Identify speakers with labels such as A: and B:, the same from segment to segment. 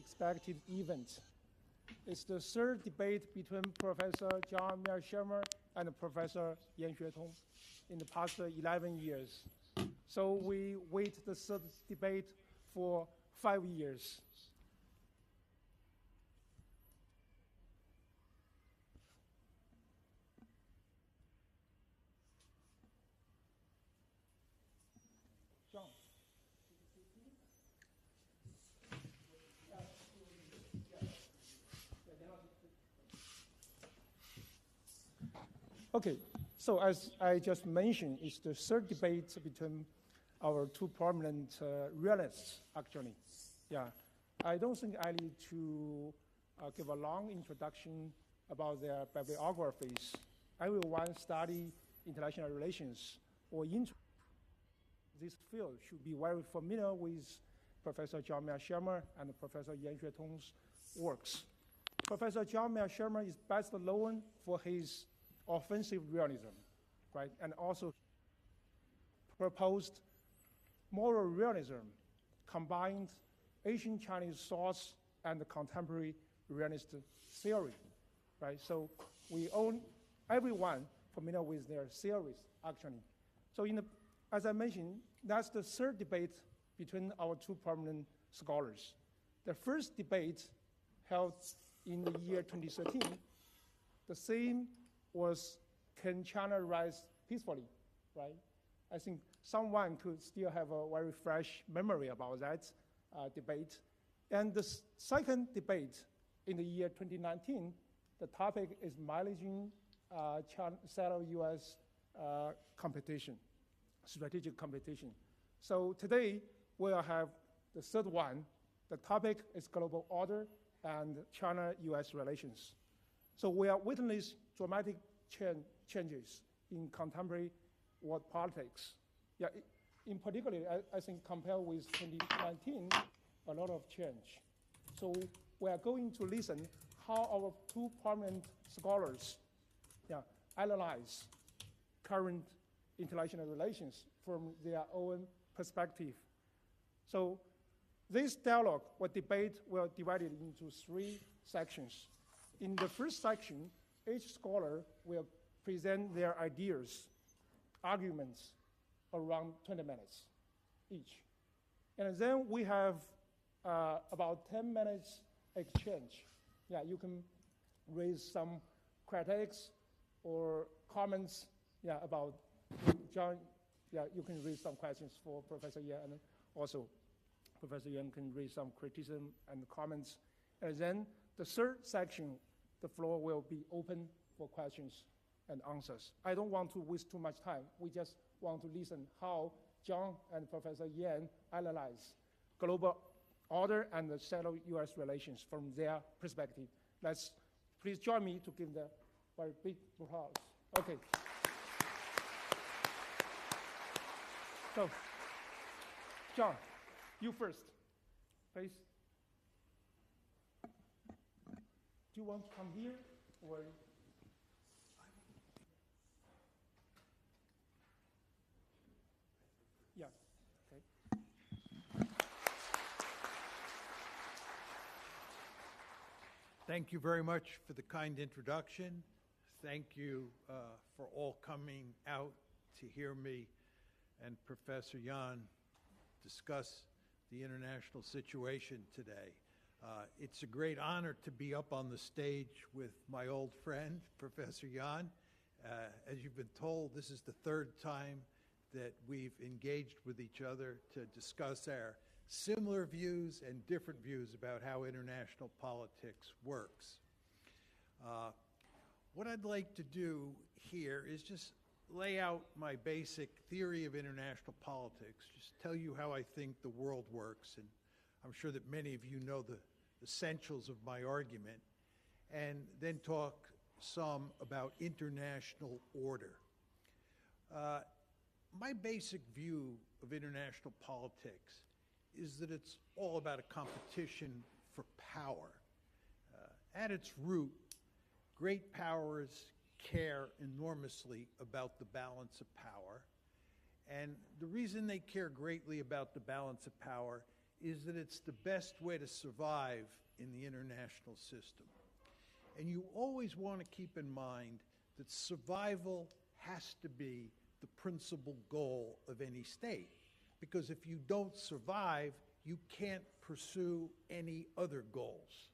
A: expected event. It's the third debate between Professor John Mearsheimer and Professor Yan Xuetong in the past 11 years. So we wait the third debate for 5 years. John. Okay, so as I just mentioned, it's the third debate between our two prominent realists, actually. Yeah, I don't think I need to give a long introduction about their bibliographies. Everyone study international relations or this field should be very familiar with Professor John Mearsheimer and Professor Yan Xuetong's works. Professor John Mearsheimer is best known for his offensive realism, right? And also proposed moral realism, combined Asian Chinese thoughts and contemporary realist theory, right? So everyone familiar with their theories, actually. So as I mentioned, that's the third debate between our two prominent scholars. The first debate held in the year 2013, the theme was, can China rise peacefully, right? I think someone could still have a very fresh memory about that debate. And the second debate in the year 2019, the topic is managing Sino-US competition, strategic competition. So today, we'll have the third one. The topic is global order and China-US relations. So we are witnessing dramatic changes in contemporary world politics. Yeah, in particular, I think compared with 2019, a lot of change. So we are going to listen how our two prominent scholars analyze current international relations from their own perspective. So this dialogue or debate will be divided into 3 sections. In the first section, each scholar will present their ideas, arguments, around 20 minutes each. And then we have about 10 minutes exchange. Yeah, you can raise some critiques or comments about John. Yeah, you can raise some questions for Professor Yan, and also Professor Yan can raise some criticism and comments. And then the third section, the floor will be open for questions and answers. I don't want to waste too much time. We just want to listen how John and Professor Yan analyze global order and the Sino-US relations from their perspective. Please join me to give the very big applause. Okay. So, John, you first, please. Do you want to come here or? Yeah, okay.
B: Thank you very much for the kind introduction. Thank you for all coming out to hear me and Professor Yan discuss the international situation today. It's a great honor to be up on the stage with my old friend, Professor Yan. As you've been told, this is the third time that we've engaged with each other to discuss our similar views and different views about how international politics works. What I'd like to do here is just lay out my basic theory of international politics, just tell you how I think the world works, and I'm sure that many of you know the essentials of my argument, and then talk some about international order. My basic view of international politics is that it's all about a competition for power. At its root, great powers care enormously about the balance of power. And the reason they care greatly about the balance of power is that it's the best way to survive in the international system. And you always want to keep in mind that survival has to be the principal goal of any state. Because if you don't survive, you can't pursue any other goals.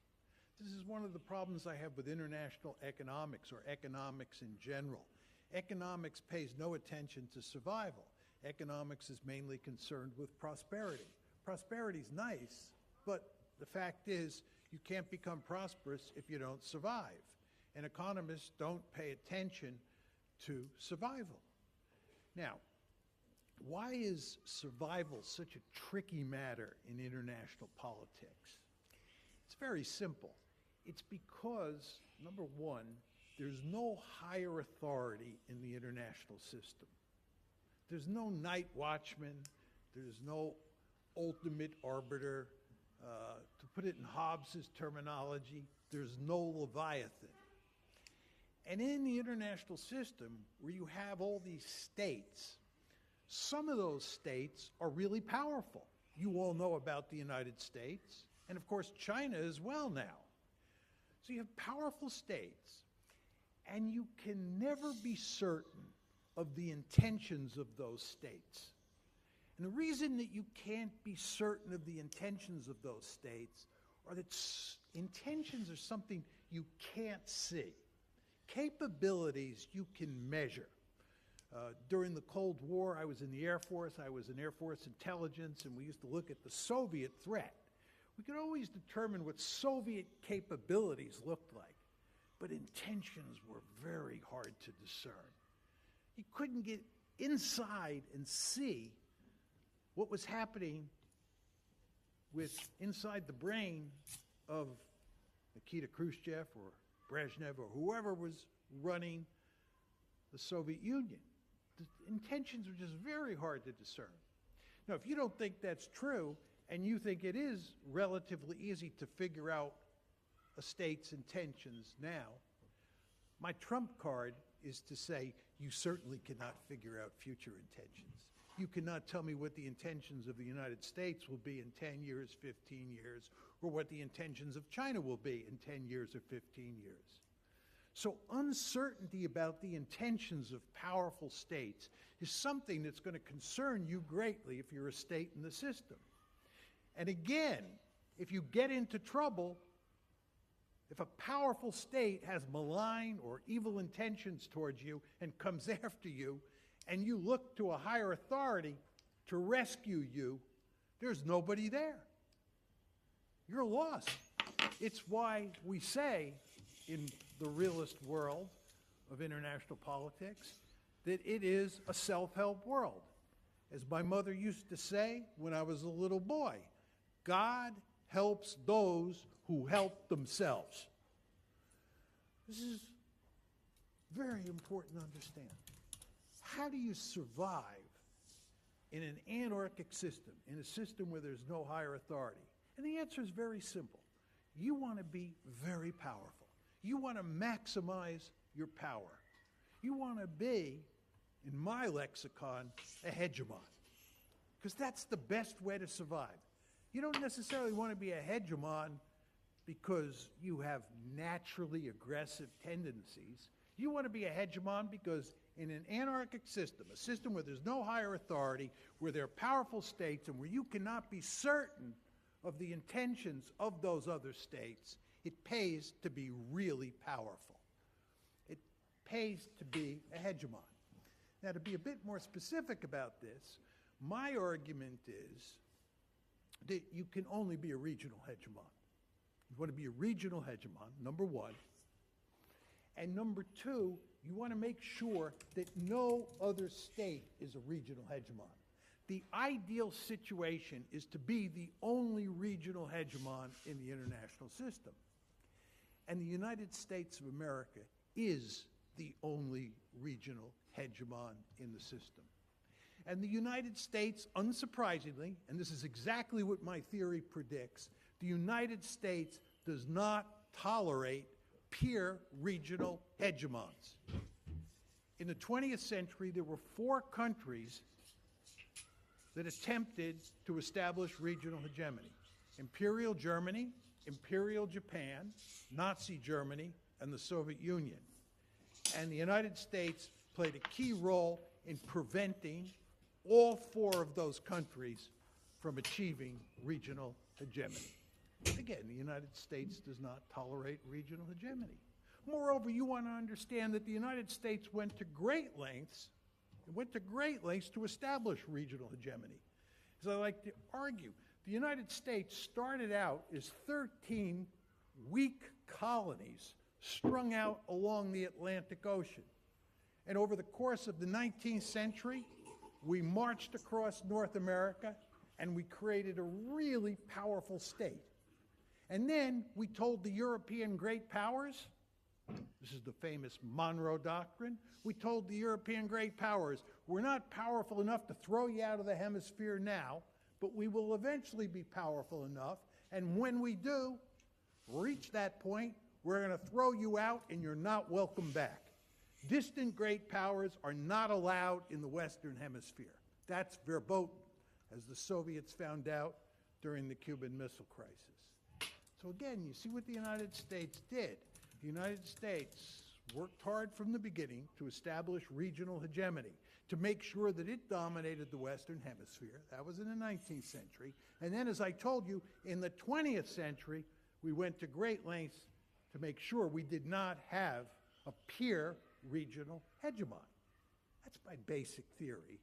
B: This is one of the problems I have with international economics or economics in general. Economics pays no attention to survival. Economics is mainly concerned with prosperity. Prosperity's nice, but the fact is you can't become prosperous if you don't survive. And economists don't pay attention to survival. Now, why is survival such a tricky matter in international politics? It's very simple. It's because, number one, there's no higher authority in the international system. There's no night watchman. There's no ultimate arbiter. To put it in Hobbes's terminology, there's no Leviathan. And in the international system, where you have all these states, some of those states are really powerful. You all know about the United States, and of course China as well now. So you have powerful states, and you can never be certain of the intentions of those states. And the reason that you can't be certain of the intentions of those states are that intentions are something you can't see. Capabilities you can measure. During the Cold War, I was in the Air Force. I was in Air Force intelligence, and we used to look at the Soviet threat. We could always determine what Soviet capabilities looked like, but intentions were very hard to discern. You couldn't get inside and see what was happening inside the brain of Nikita Khrushchev or Brezhnev or whoever was running the Soviet Union. The intentions were just very hard to discern. Now, if you don't think that's true, and you think it is relatively easy to figure out a state's intentions now, my trump card is to say you certainly cannot figure out future intentions. You cannot tell me what the intentions of the United States will be in 10 years, 15 years, or what the intentions of China will be in 10 years or 15 years. So uncertainty about the intentions of powerful states is something that's going to concern you greatly if you're a state in the system. And again, if you get into trouble, if a powerful state has malign or evil intentions towards you and comes after you, and you look to a higher authority to rescue you, there's nobody there. You're lost. It's why we say in the realist world of international politics that it is a self-help world. As my mother used to say when I was a little boy, God helps those who help themselves. This is very important to understand. How do you survive in an anarchic system, in a system where there's no higher authority? And the answer is very simple. You want to be very powerful. You want to maximize your power. You want to be, in my lexicon, a hegemon. Because that's the best way to survive. You don't necessarily want to be a hegemon because you have naturally aggressive tendencies. You want to be a hegemon because in an anarchic system, a system where there's no higher authority, where there are powerful states, and where you cannot be certain of the intentions of those other states, it pays to be really powerful. It pays to be a hegemon. Now, to be a bit more specific about this, my argument is that you can only be a regional hegemon. You want to be a regional hegemon, number one. And number two, you want to make sure that no other state is a regional hegemon. The ideal situation is to be the only regional hegemon in the international system. And the United States of America is the only regional hegemon in the system. And the United States, unsurprisingly, and this is exactly what my theory predicts, the United States does not tolerate peer regional hegemons. In the 20th century, there were 4 countries that attempted to establish regional hegemony. Imperial Germany, Imperial Japan, Nazi Germany, and the Soviet Union. And the United States played a key role in preventing all four of those countries from achieving regional hegemony. Again, the United States does not tolerate regional hegemony. Moreover, you want to understand that the United States went to great lengths to establish regional hegemony. As I like to argue, the United States started out as 13 weak colonies strung out along the Atlantic Ocean. And over the course of the 19th century, we marched across North America and we created a really powerful state. And then we told the European great powers, this is the famous Monroe Doctrine, we told the European great powers, we're not powerful enough to throw you out of the hemisphere now, but we will eventually be powerful enough, and when we do reach that point, we're going to throw you out and you're not welcome back. Distant great powers are not allowed in the Western Hemisphere. That's verboten, as the Soviets found out during the Cuban Missile Crisis. So again, you see what the United States did. The United States worked hard from the beginning to establish regional hegemony, to make sure that it dominated the Western Hemisphere. That was in the 19th century. And then, as I told you, in the 20th century, we went to great lengths to make sure we did not have a peer regional hegemon. That's my basic theory.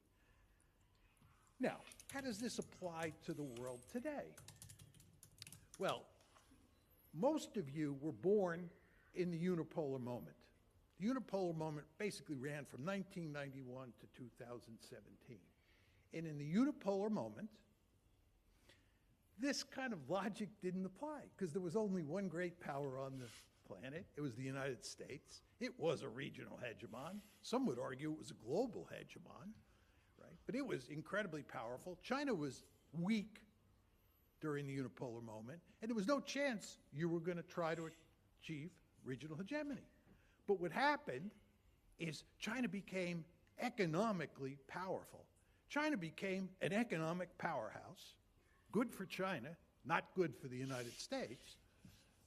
B: Now, how does this apply to the world today? Well, most of you were born in the unipolar moment. The unipolar moment basically ran from 1991 to 2017. And in the unipolar moment, this kind of logic didn't apply because there was only one great power on the planet. It was the United States. It was a regional hegemon. Some would argue it was a global hegemon, right? But it was incredibly powerful. China was weak during the unipolar moment, and there was no chance you were going to try to achieve regional hegemony. But what happened is China became economically powerful. China became an economic powerhouse. Good for China, not good for the United States.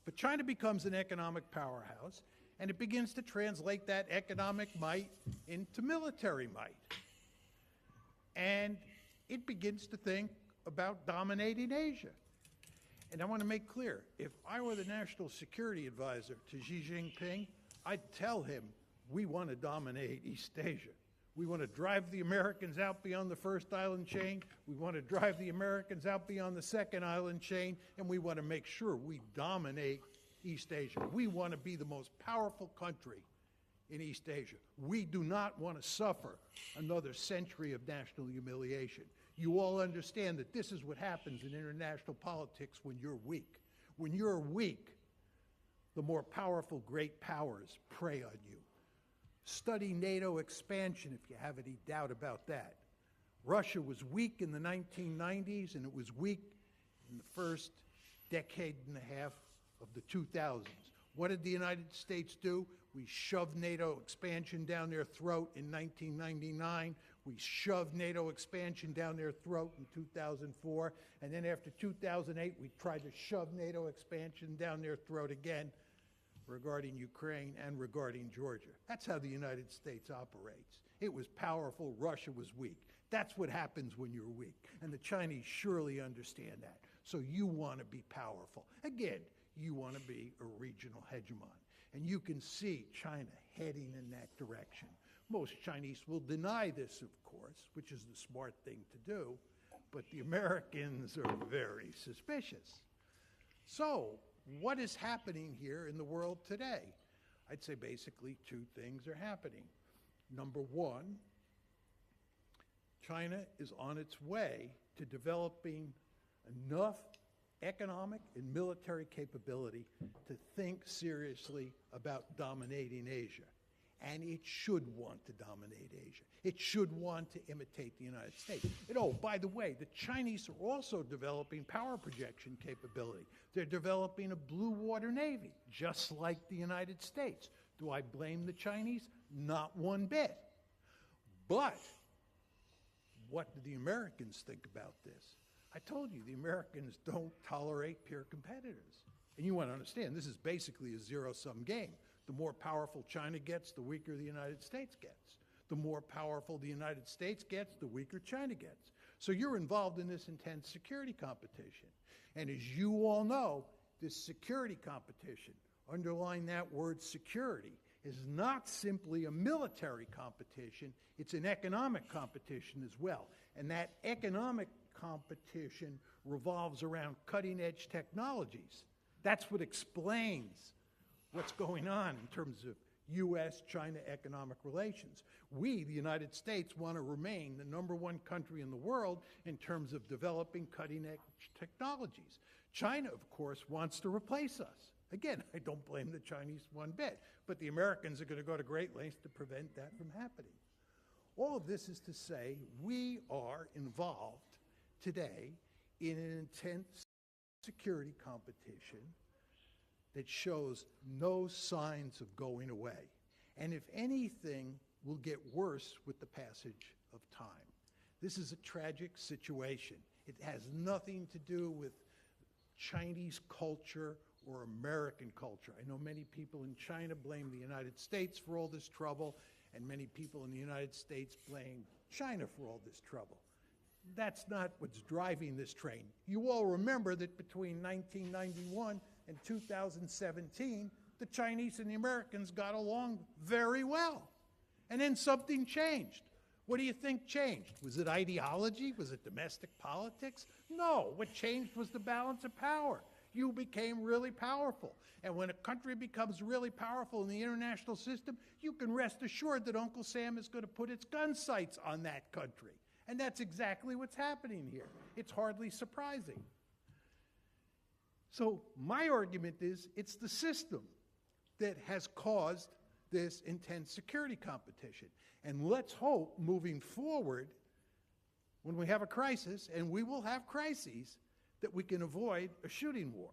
B: But China becomes an economic powerhouse, and it begins to translate that economic might into military might. And it begins to think about dominating Asia. And I want to make clear, if I were the national security advisor to Xi Jinping, I'd tell him, we want to dominate East Asia. We want to drive the Americans out beyond the first island chain. We want to drive the Americans out beyond the second island chain. And we want to make sure we dominate East Asia. We want to be the most powerful country in East Asia. We do not want to suffer another century of national humiliation. You all understand that this is what happens in international politics when you're weak. When you're weak, the more powerful great powers prey on you. Study NATO expansion if you have any doubt about that. Russia was weak in the 1990s, and it was weak in the first decade and a half of the 2000s. What did the United States do? We shoved NATO expansion down their throat in 1999. We shoved NATO expansion down their throat in 2004. And then after 2008, we tried to shove NATO expansion down their throat again regarding Ukraine and regarding Georgia. That's how the United States operates. It was powerful. Russia was weak. That's what happens when you're weak. And the Chinese surely understand that. So you want to be powerful. Again, you want to be a regional hegemon. And you can see China heading in that direction. Most Chinese will deny this, of course, which is the smart thing to do, but the Americans are very suspicious. So, what is happening here in the world today? I'd say basically two things are happening. Number one, China is on its way to developing enough economic and military capability to think seriously about dominating Asia. And it should want to dominate Asia. It should want to imitate the United States. And oh, by the way, the Chinese are also developing power projection capability. They're developing a blue water navy, just like the United States. Do I blame the Chinese? Not one bit. But what do the Americans think about this? I told you the Americans don't tolerate peer competitors. And you want to understand, this is basically a zero-sum game. The more powerful China gets, the weaker the United States gets. The more powerful the United States gets, the weaker China gets. So you're involved in this intense security competition. And as you all know, this security competition, underline that word security, is not simply a military competition, it's an economic competition as well. And that economic competition revolves around cutting-edge technologies. That's what explains what's going on in terms of U.S.-China economic relations. We, the United States, want to remain the #1 country in the world in terms of developing cutting-edge technologies. China, of course, wants to replace us. Again, I don't blame the Chinese one bit, but the Americans are going to go to great lengths to prevent that from happening. All of this is to say we are involved today in an intense security competition that shows no signs of going away. And if anything, will get worse with the passage of time. This is a tragic situation. It has nothing to do with Chinese culture or American culture. I know many people in China blame the United States for all this trouble, and many people in the United States blame China for all this trouble. That's not what's driving this train. You all remember that between 1991 and 2017, the Chinese and the Americans got along very well. And then something changed. What do you think changed? Was it ideology? Was it domestic politics? No, what changed was the balance of power. You became really powerful. And when a country becomes really powerful in the international system, you can rest assured that Uncle Sam is going to put its gun sights on that country. And that's exactly what's happening here. It's hardly surprising. So my argument is it's the system that has caused this intense security competition. And let's hope moving forward, when we have a crisis, and we will have crises, that we can avoid a shooting war.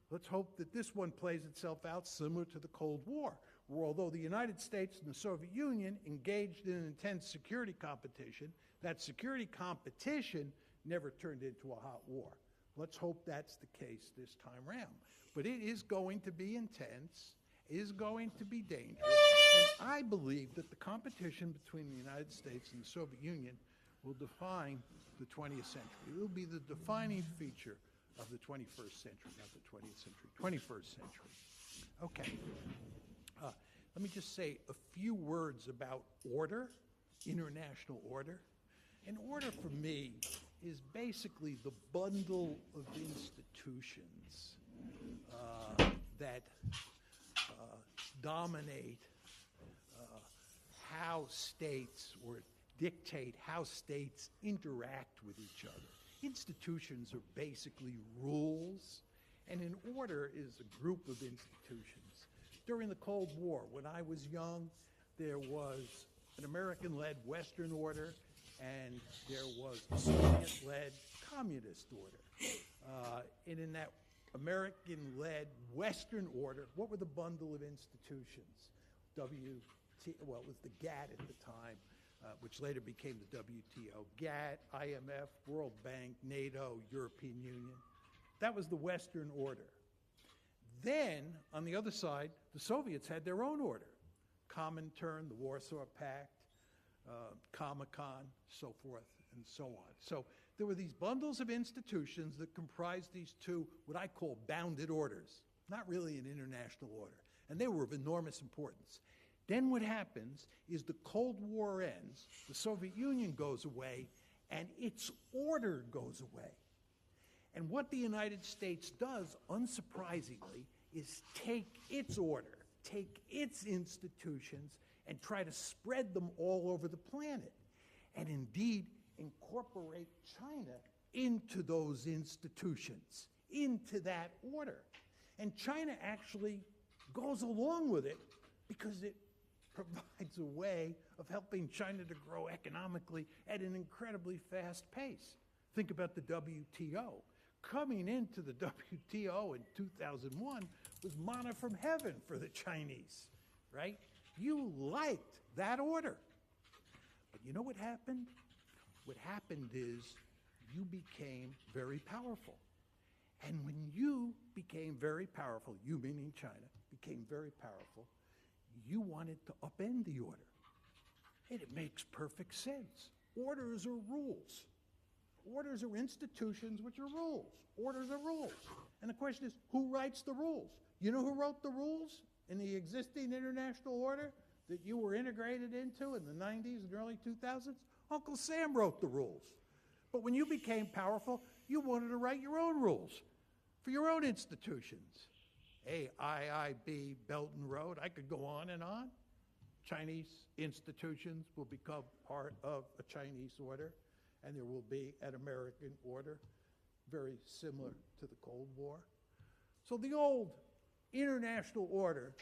B: Let's hope that this one plays itself out similar to the Cold War, where although the United States and the Soviet Union engaged in an intense security competition, that security competition never turned into a hot war. Let's hope that's the case this time around. But it is going to be intense, is going to be dangerous, and I believe that the competition between the United States and the Soviet Union will define the 20th century. It will be the defining feature of the 21st century, not the 20th century, 21st century. Okay. Let me just say a few words about order, international order. And order for me is basically the bundle of institutions that dominate how states or dictate how states interact with each other. Institutions are basically rules, and an order is a group of institutions. During the Cold War, when I was young, there was an American-led Western order, and there was a Soviet-led communist order. And in that American-led Western order, what were the bundle of institutions? Well, it was the GATT at the time, which later became the WTO. GATT, IMF, World Bank, NATO, European Union. That was the Western order. Then, on the other side, the Soviets had their own order. Comintern, the Warsaw Pact, Comecon, so forth and so on. So there were these bundles of institutions that comprised these two, what I call bounded orders, not really an international order. And they were of enormous importance. Then what happens is the Cold War ends, the Soviet Union goes away, and its order goes away. And what the United States does, unsurprisingly, is take its order, take its institutions, and try to spread them all over the planet, and indeed incorporate China into those institutions, into that order. And China actually goes along with it because it provides a way of helping China to grow economically at an incredibly fast pace. Think about the WTO. Coming into the WTO in 2001 was manna from heaven for the Chinese, right? You liked that order. But you know what happened? what happened is you became very powerful. And when you became very powerful, you meaning China, became very powerful, you wanted to upend the order. And it makes perfect sense. Orders are rules. Orders are institutions which are rules. Orders are rules. And the question is, who writes the rules? You know who wrote the rules in the existing international order that you were integrated into in the 90s and early 2000s? Uncle Sam wrote the rules. But when you became powerful, you wanted to write your own rules for your own institutions. AIIB, Belt and Road, I could go on and on. Chinese institutions will become part of a Chinese order, and there will be an American order, very similar to the Cold War. So the old international order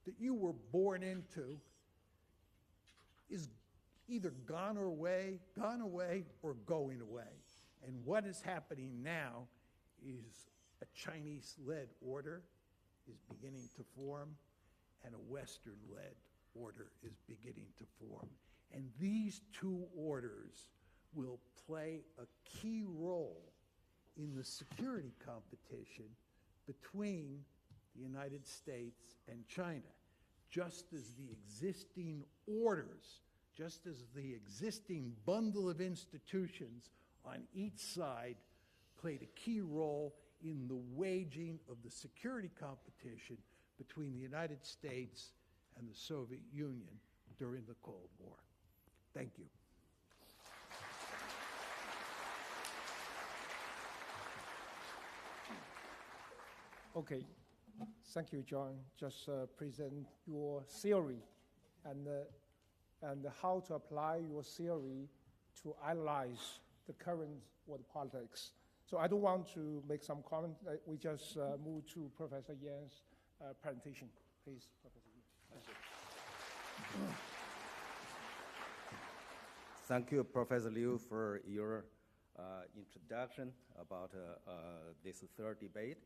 B: that you were born into is either gone away, or going away. And what is happening now is a Chinese-led order is beginning to form, and a Western-led order is beginning to form. And these two orders will play a key role in the security competition between the United States and China, just as the existing orders, just as the existing bundle of institutions on each side played a key role in the waging of the security competition between the United States and the Soviet Union during the Cold War. Thank you.
A: Okay, thank you, John. Just present your theory and how to apply your theory to analyze the current world politics. So I don't want to make some comment. We just move to Professor Yan's presentation. Please, Professor Yan.
C: Thank you, Professor Liu, for your introduction about this third debate.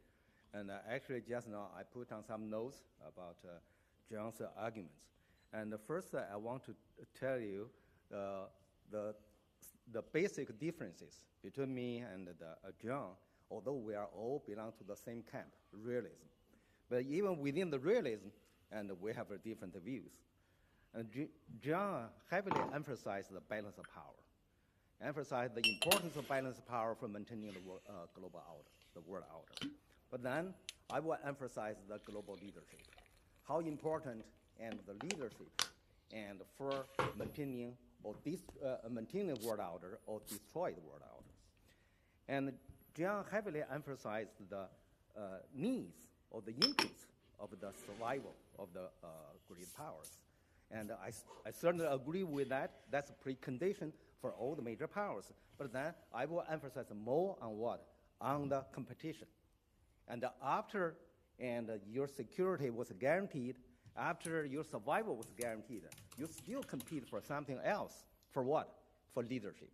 C: And actually, just now, I put on some notes about John's arguments. And first, I want to tell you the basic differences between me and John, although we are all belong to the same camp, realism. But even within the realism, and we have different views. And John heavily emphasized the balance of power, emphasized the importance of balance of power for maintaining the global order, the world order. But then I will emphasize the global leadership, how important and the leadership and for maintaining or maintaining the world order or destroy the world order. And John heavily emphasized the needs or the interests of the survival of the great powers. And I certainly agree with that. That's a precondition for all the major powers. But then I will emphasize more on what? On the competition. And after your security was guaranteed, after your survival was guaranteed, you still compete for something else. For what? For leadership,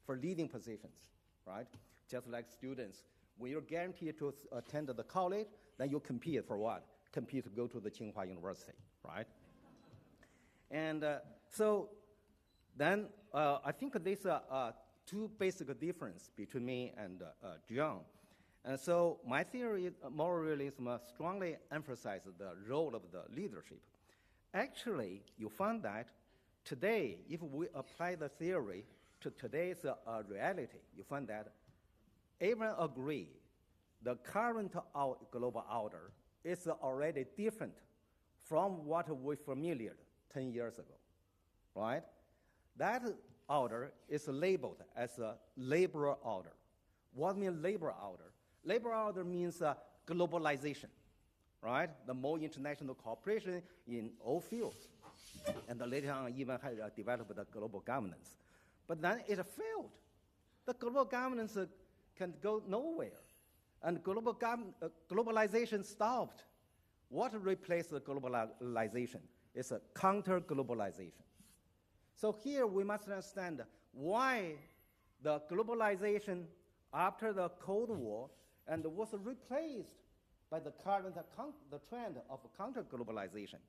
C: for leading positions, right? Just like students, when you're guaranteed to attend the college, then you compete for what? Compete to go to the Tsinghua University, right? And so then I think there's two basic differences between me and John. And so my theory, moral realism, strongly emphasizes the role of the leadership. Actually, you find that today, if we apply the theory to today's reality, you find that everyone agree the current global order is already different from what we familiar 10 years ago, right? That order is labeled as a labor order. What means labor order? Labor order means globalization, right? The more international cooperation in all fields. And later on, even developed the global governance. But then it failed. The global governance can go nowhere. And globalization stopped. What replaced the globalization? It's a counter-globalization. So here we must understand why the globalization after the Cold War and was replaced by the current the trend of counter-globalization.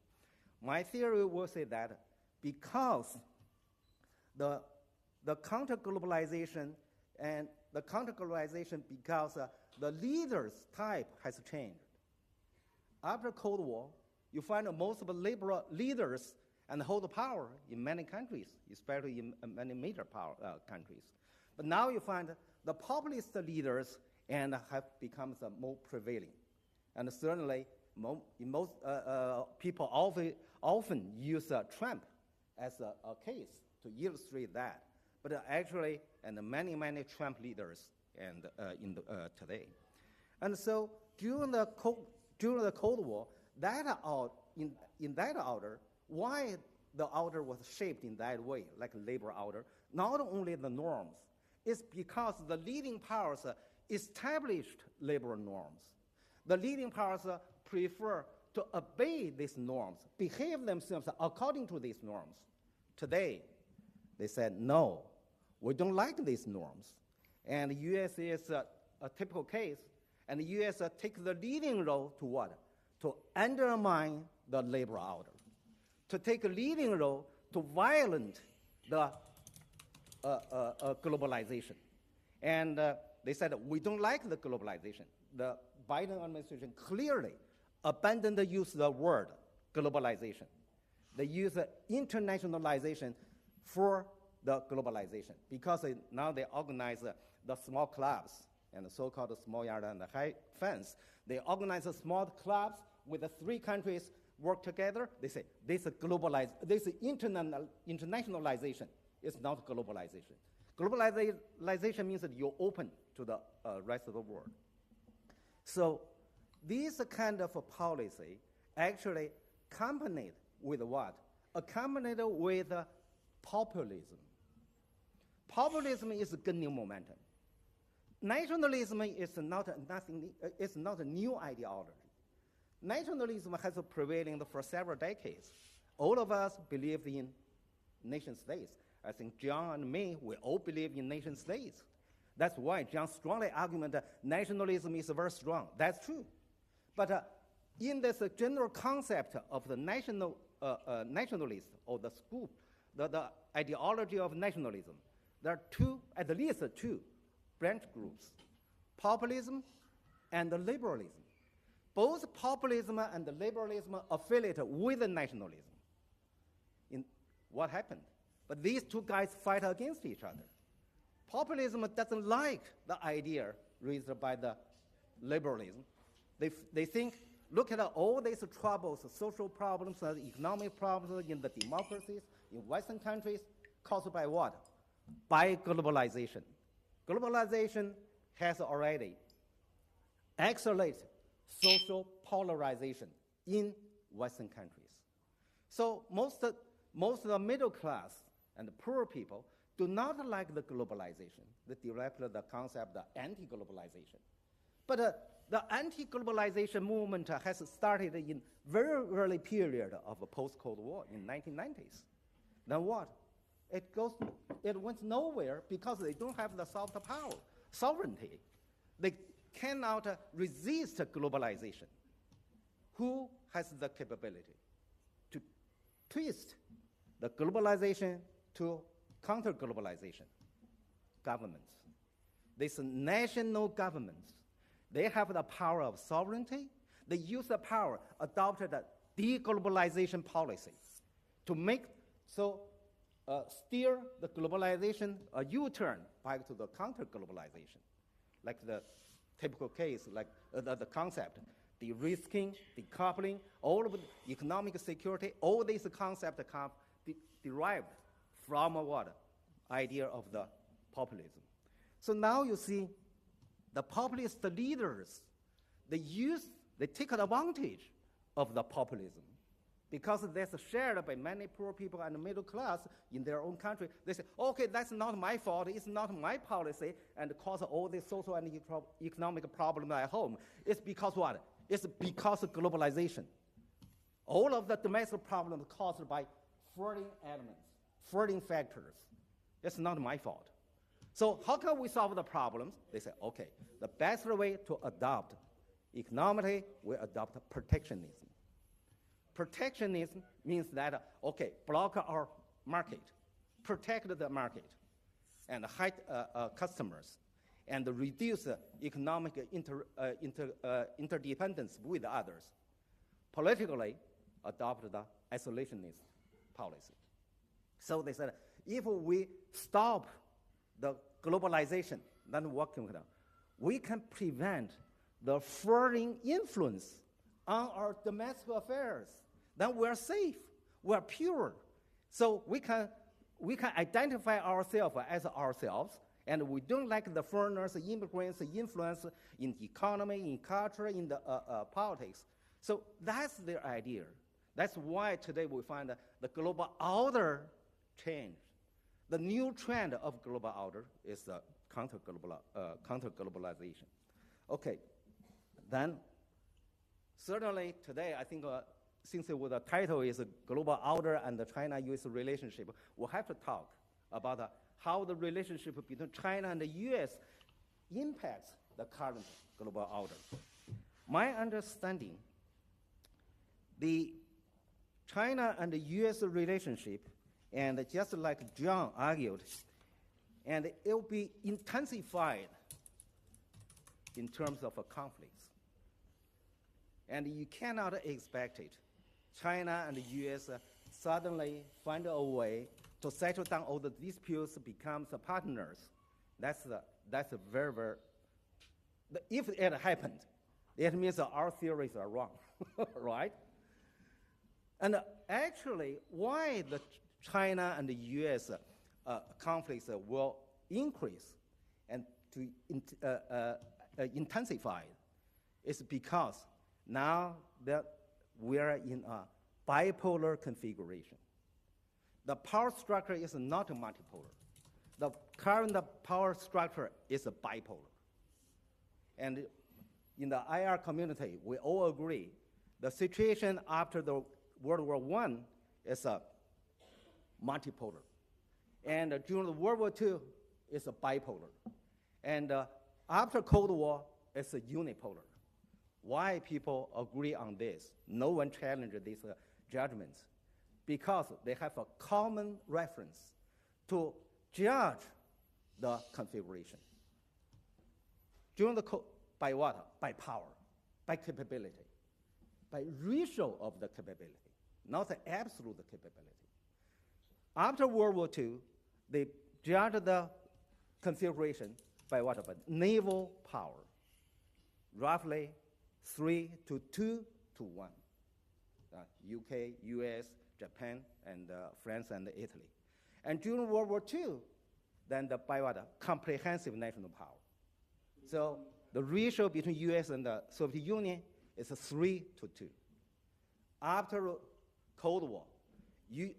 C: My theory will say that because the the counter-globalization, and the counter-globalization because the leaders' type has changed. After Cold War, you find most of the liberal leaders and hold power in many countries, especially in many major power countries. But now you find the populist leaders and have become more prevailing. And certainly, most people often use Trump as a case to illustrate that. But actually, and many Trump leaders and today. And so during the Cold War, in that order, why the order was shaped in that way, like labor order, not only the norms, it's because the leading powers established labor norms. The leading powers prefer to obey these norms, behave themselves according to these norms. Today, they said, no, we don't like these norms. And the U.S. is a typical case, and the U.S. takes the leading role to what? To undermine the labor order, to take a leading role to violate the globalization. And they said, we don't like the globalization. The Biden administration clearly abandoned the use of the word globalization. They use internationalization for the globalization because now they organize the small clubs and the so-called small yard and the high fence. They organize the small clubs with the three countries work together. They say this is internationalization. It's not globalization. Globalization means that you're open to the rest of the world. So this kind of a policy actually accompanied with what? Accompanied with populism. Populism is gaining momentum. Nationalism is not a new ideology. Nationalism has been prevailing for several decades. All of us believe in nation states. I think John and me, we all believe in nation states. That's why John strongly argued that nationalism is very strong. That's true. But in this general concept of the nationalist or the school, the ideology of nationalism, there are at least two branch groups, populism and liberalism. Both populism and liberalism affiliate with nationalism. What happened? But these two guys fight against each other. Populism doesn't like the idea raised by the liberalism. They think, look at all these troubles, social problems, economic problems in the democracies, in Western countries, caused by what? By globalization. Globalization has already accelerated social polarization in Western countries. So most of the middle class and the poor people do not like the globalization. They developed the concept of anti-globalization. But the anti-globalization movement has started in very early period of a post-Cold War in 1990s. Then what? It went nowhere because they don't have the soft power, sovereignty. They cannot resist globalization. Who has the capability to twist the globalization to counter-globalization? Governments. These national governments, they have the power of sovereignty. They use the power, adopted a deglobalization policy to steer the globalization, a U-turn back to the counter-globalization. Like the typical case, like the concept, de-risking, decoupling, all of the economic security, all these concepts come derived from what? Idea of the populism. So now you see the populist leaders, they take advantage of the populism because that's shared by many poor people and the middle class in their own country. They say, okay, that's not my fault, it's not my policy, and cause all these social and economic problems at home. It's because what? It's because of globalization. All of the domestic problems caused by foreign elements, foreign factors. It's not my fault. So how can we solve the problems? They say, okay, the best way to adopt economically, we adopt protectionism. Protectionism means that, okay, block our market, protect the market. and customers, and reduce economic interdependence with others. Politically, adopt the isolationist policy. So they said, if we stop the globalization, then what can we do? We can prevent the foreign influence on our domestic affairs. Then we're safe, we're pure. So we can identify ourselves as ourselves, and we don't like the foreigners, immigrants' influence in the economy, in culture, in the politics. So that's their idea. That's why today we find the global order change. The new trend of global order is the counter-globalization. Okay, then certainly today I think since the title is Global Order and the China-U.S. relationship, we'll have to talk about how the relationship between China and the U.S. impacts the current global order. My understanding, the China and the U.S. relationship, and just like John argued, and it will be intensified in terms of conflicts. And you cannot expect it. China and the U.S. suddenly find a way to settle down all the disputes, becomes partners. That's very, very, if it happened, it means our theories are wrong, right? And actually, why the China and the U.S. Conflicts will increase and to intensify is because now that we are in a bipolar configuration. The power structure is not multipolar. The current power structure is bipolar. And in the IR community, we all agree the situation after the World War I is multipolar. And during the World War II, it's bipolar. And after Cold War, it's unipolar. Why people agree on this? No one challenged these judgments. Because they have a common reference to judge the configuration. During the by what? By power, by capability, by ratio of the capability, not the absolute capability. After World War II, they judged the configuration by what? By naval power, roughly 3 to 2 to 1. UK, US, Japan, and France and Italy. And during World War II, then by what? Comprehensive national power. So the ratio between US and the Soviet Union is 3 to 2. After Cold War,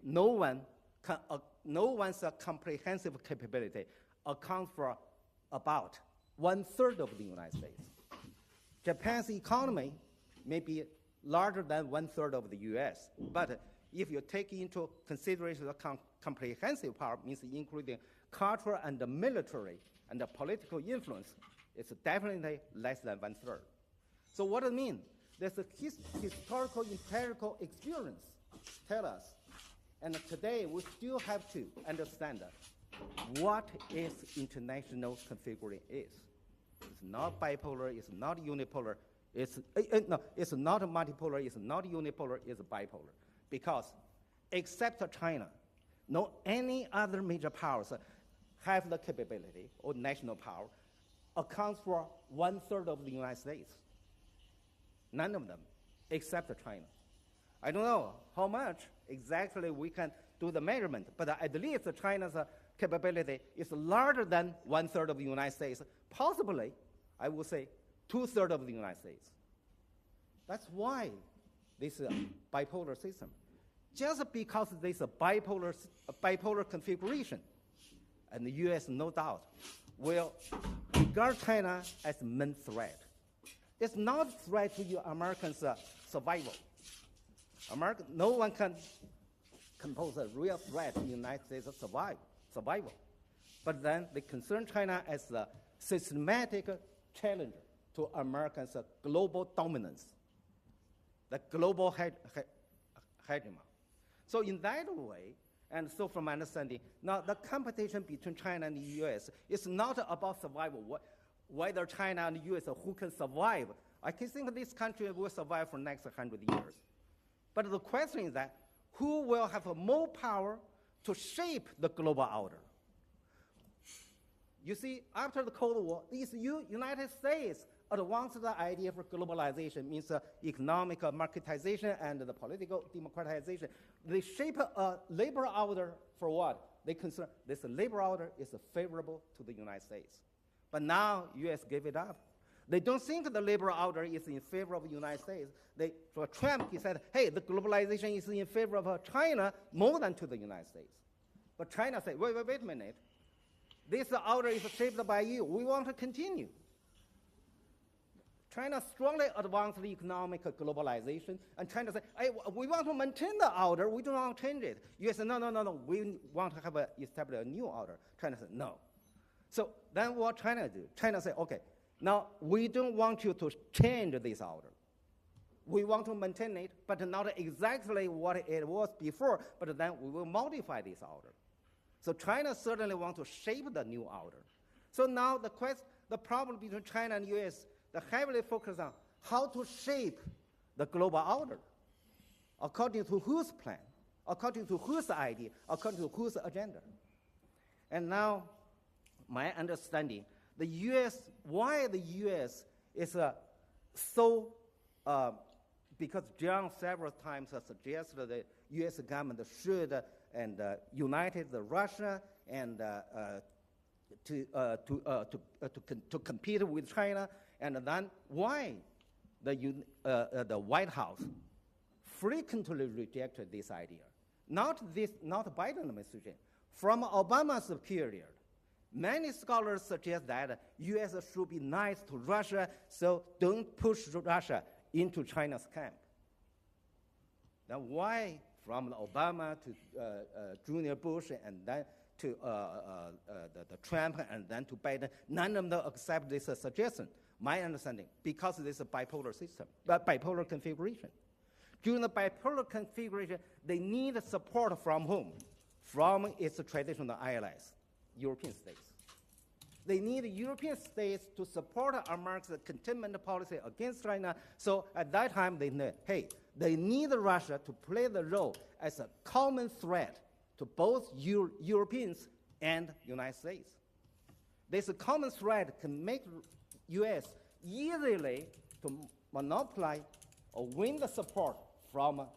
C: no one's comprehensive capability accounts for about 1/3 of the United States. Japan's economy may be larger than 1/3 of the US, but if you take into consideration the comprehensive power, means including cultural and the military and the political influence, it's definitely less than 1/3. So what does it mean? There's a historical empirical experience tell us, and today we still have to understand what is international configuration is. It's not bipolar, it's not unipolar, it's not multipolar, it's not unipolar, it's bipolar. Because except China, no any other major powers have the capability or national power accounts for 1/3 of the United States. None of them, except China. I don't know how much exactly we can do the measurement, but at least China's capability is larger than 1/3 of the United States, possibly, I would say, 2/3 of the United States. That's why this bipolar system. Just because there's a bipolar configuration, and the U.S., no doubt, will regard China as a main threat. It's not a threat to your Americans' survival. No one can compose a real threat to the United States' survival. But then they concern China as a systematic challenger to Americans' global dominance, the global hegemony. So in that way, And so from my understanding, now the competition between China and the US is not about survival, whether China and the US, who can survive. I can think this country will survive for the next 100 years. But the question is that who will have more power to shape the global order? You see, after the Cold War, these United States advanced the idea for globalization, means economic marketization and the political democratization. They shape a labor order for what? They consider this labor order is favorable to the United States. But now, U.S. gave it up. They don't think the labor order is in favor of the United States. For Trump, he said, hey, the globalization is in favor of China more than to the United States. But China said, wait a minute. This order is shaped by you. We want to continue. China strongly advanced the economic globalization, and China said, hey, we want to maintain the order. We don't want to change it. U.S. said, no. We want to establish a new order. China said, no. So then what China do? China said, okay, now we don't want you to change this order. We want to maintain it, but not exactly what it was before, but then we will modify this order. So China certainly wants to shape the new order. So now the problem between China and U.S., they heavily focus on how to shape the global order. According to whose plan? According to whose idea? According to whose agenda? And now, my understanding, why the U.S. is because John several times suggested the U.S. government should united Russia and to compete with China, and then why the White House frequently rejected this idea. Not Biden administration. From Obama's period, many scholars suggest that U.S. should be nice to Russia, so don't push Russia into China's camp. Then why, from Obama to Junior Bush and then to the Trump and then to Biden, none of them accept this suggestion? My understanding, because this is a bipolar system, bipolar configuration. During the bipolar configuration, they need support from whom? From its traditional allies, European states. They need European states to support America's containment policy against China. So at that time, they need Russia to play the role as a common threat to both Europeans and United States. This common threat can make U.S. easily to monopolize or win the support from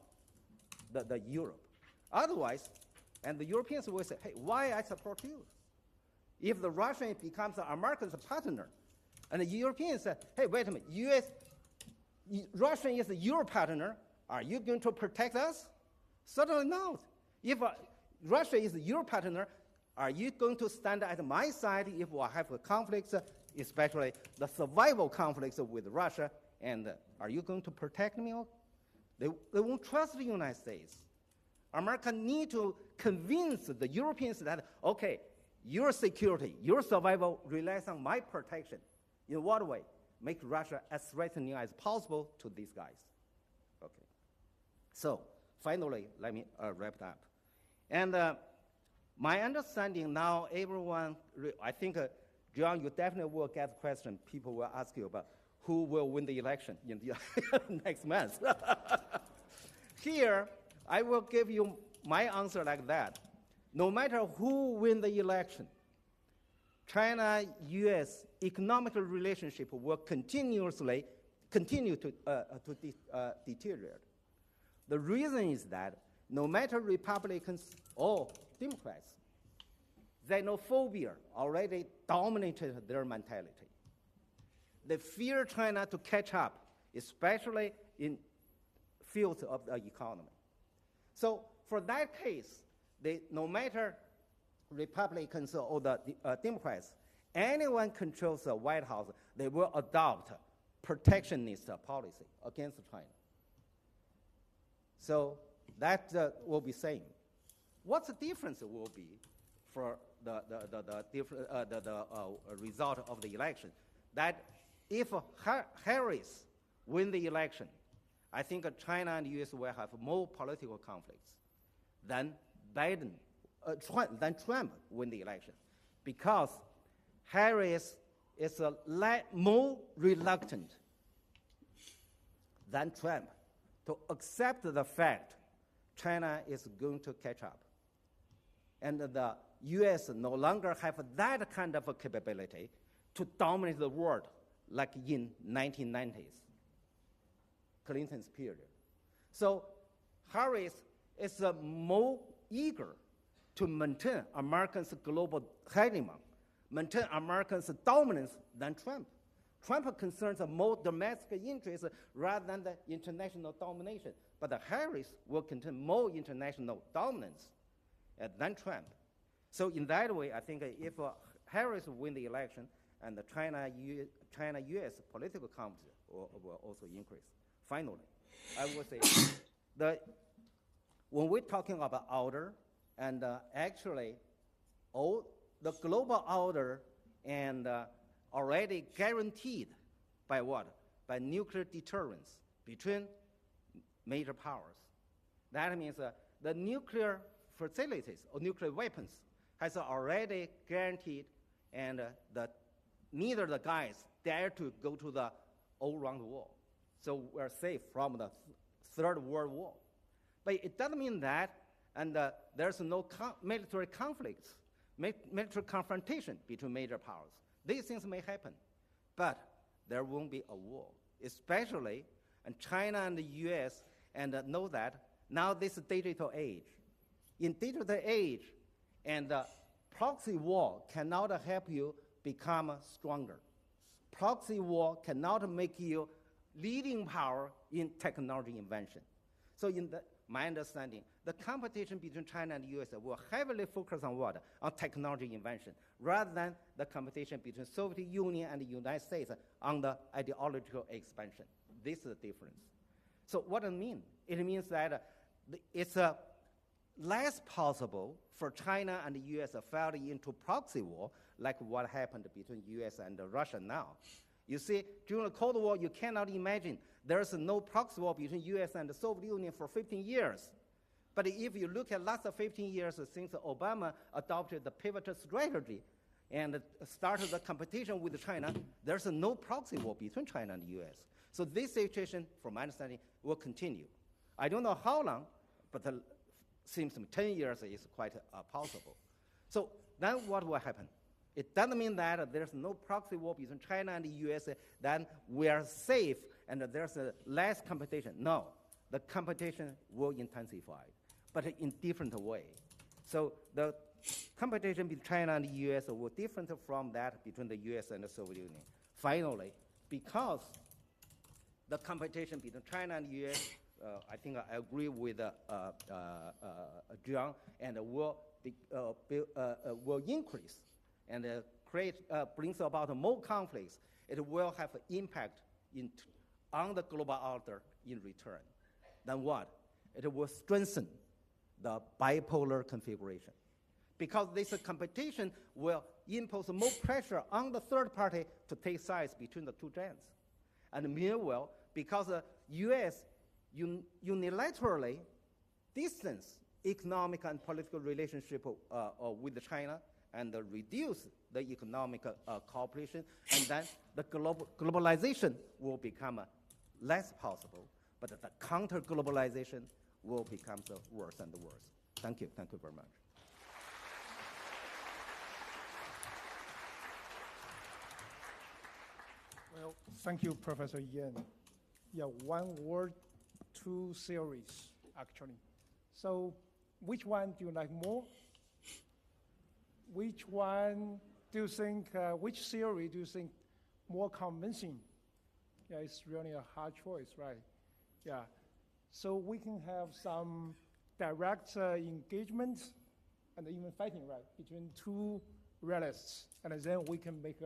C: the Europe. Otherwise, and the Europeans will say, hey, why I support you? If the Russian becomes America's partner, and the Europeans say, hey, wait a minute, Russia is your partner, are you going to protect us? Certainly not. If Russia is your partner, are you going to stand at my side if we have conflicts, especially the survival conflicts with Russia, and are you going to protect me? They won't trust the United States. America needs to convince the Europeans that, okay, your security, your survival relies on my protection. In what way? Make Russia as threatening as possible to these guys. Okay. So finally, let me wrap it up. And my understanding now, everyone, I think, John, you definitely will get the question. People will ask you about who will win the election in the next month. Here, I will give you my answer like that. No matter who wins the election, China-U.S. economic relationship will continue to deteriorate. The reason is that no matter Republicans or Democrats, xenophobia already dominated their mentality. They fear China to catch up, especially in fields of the economy. So for that case, no matter Republicans or the Democrats, anyone controls the White House, they will adopt protectionist policy against China. So that will be same. What's the difference will be for the result of the election? That if Harris win the election, I think China and the U.S. will have more political conflicts than Biden Trump win the election, because Harris is more reluctant than Trump to accept the fact China is going to catch up. And the US no longer have that kind of a capability to dominate the world like in 1990s, Clinton's period. So Harris is more eager to maintain Americans' global hegemony, maintain Americans' dominance than Trump. Trump concerns more domestic interests rather than the international domination. But Harris will contain more international dominance than Trump. So in that way, I think if Harris win the election, and the China-US political conflict will also increase. Finally, I would say when we're talking about order, and actually, all the global order and already guaranteed by what? By nuclear deterrence between major powers. That means the nuclear facilities or nuclear weapons has already guaranteed, and neither the guys dare to go to the all-round war. So we're safe from the Third World War. But it doesn't mean that, and there's no military conflicts, military confrontation between major powers. These things may happen, but there won't be a war, especially and China and the US and know that now this digital age. In digital age, and proxy war cannot help you become stronger. Proxy war cannot make you leading power in technology invention. So in my understanding, the competition between China and the US will heavily focus on what? On technology invention, rather than the competition between Soviet Union and the United States on the ideological expansion. This is the difference. So what does it mean? It means that it's less possible for China and the US to fall into proxy war like what happened between US and Russia now. You see, during the Cold War, you cannot imagine there's no proxy war between US and the Soviet Union for 15 years. But if you look at last 15 years since Obama adopted the pivot strategy and started the competition with China, there's no proxy war between China and the US. So this situation, from my understanding, will continue. I don't know how long, but it seems 10 years is quite possible. So then what will happen? It doesn't mean that there's no proxy war between China and the US, then we are safe and there's less competition. No, the competition will intensify, but in different way. So the competition between China and the US will different from that between the US and the Soviet Union. Finally, because the competition between China and the US, I think I agree with John, and will increase and brings about more conflicts. It will have an impact on the global order in return. Then what? It will strengthen the bipolar configuration, because this competition will impose more pressure on the third party to take sides between the two giants. And meanwhile, because the U.S. unilaterally distance economic and political relationship with China and reduce the economic cooperation, and then the globalization will become less possible, but the counter-globalization will become worse and worse. Thank you. Thank you very much.
A: Well, thank you, Professor Yan. Yeah, one word, two theories, actually. So which one do you like more? Which one do you think, which theory do you think more convincing? Yeah, it's really a hard choice, right? Yeah. So we can have some direct engagement and even fighting, right, between two realists, and then we can make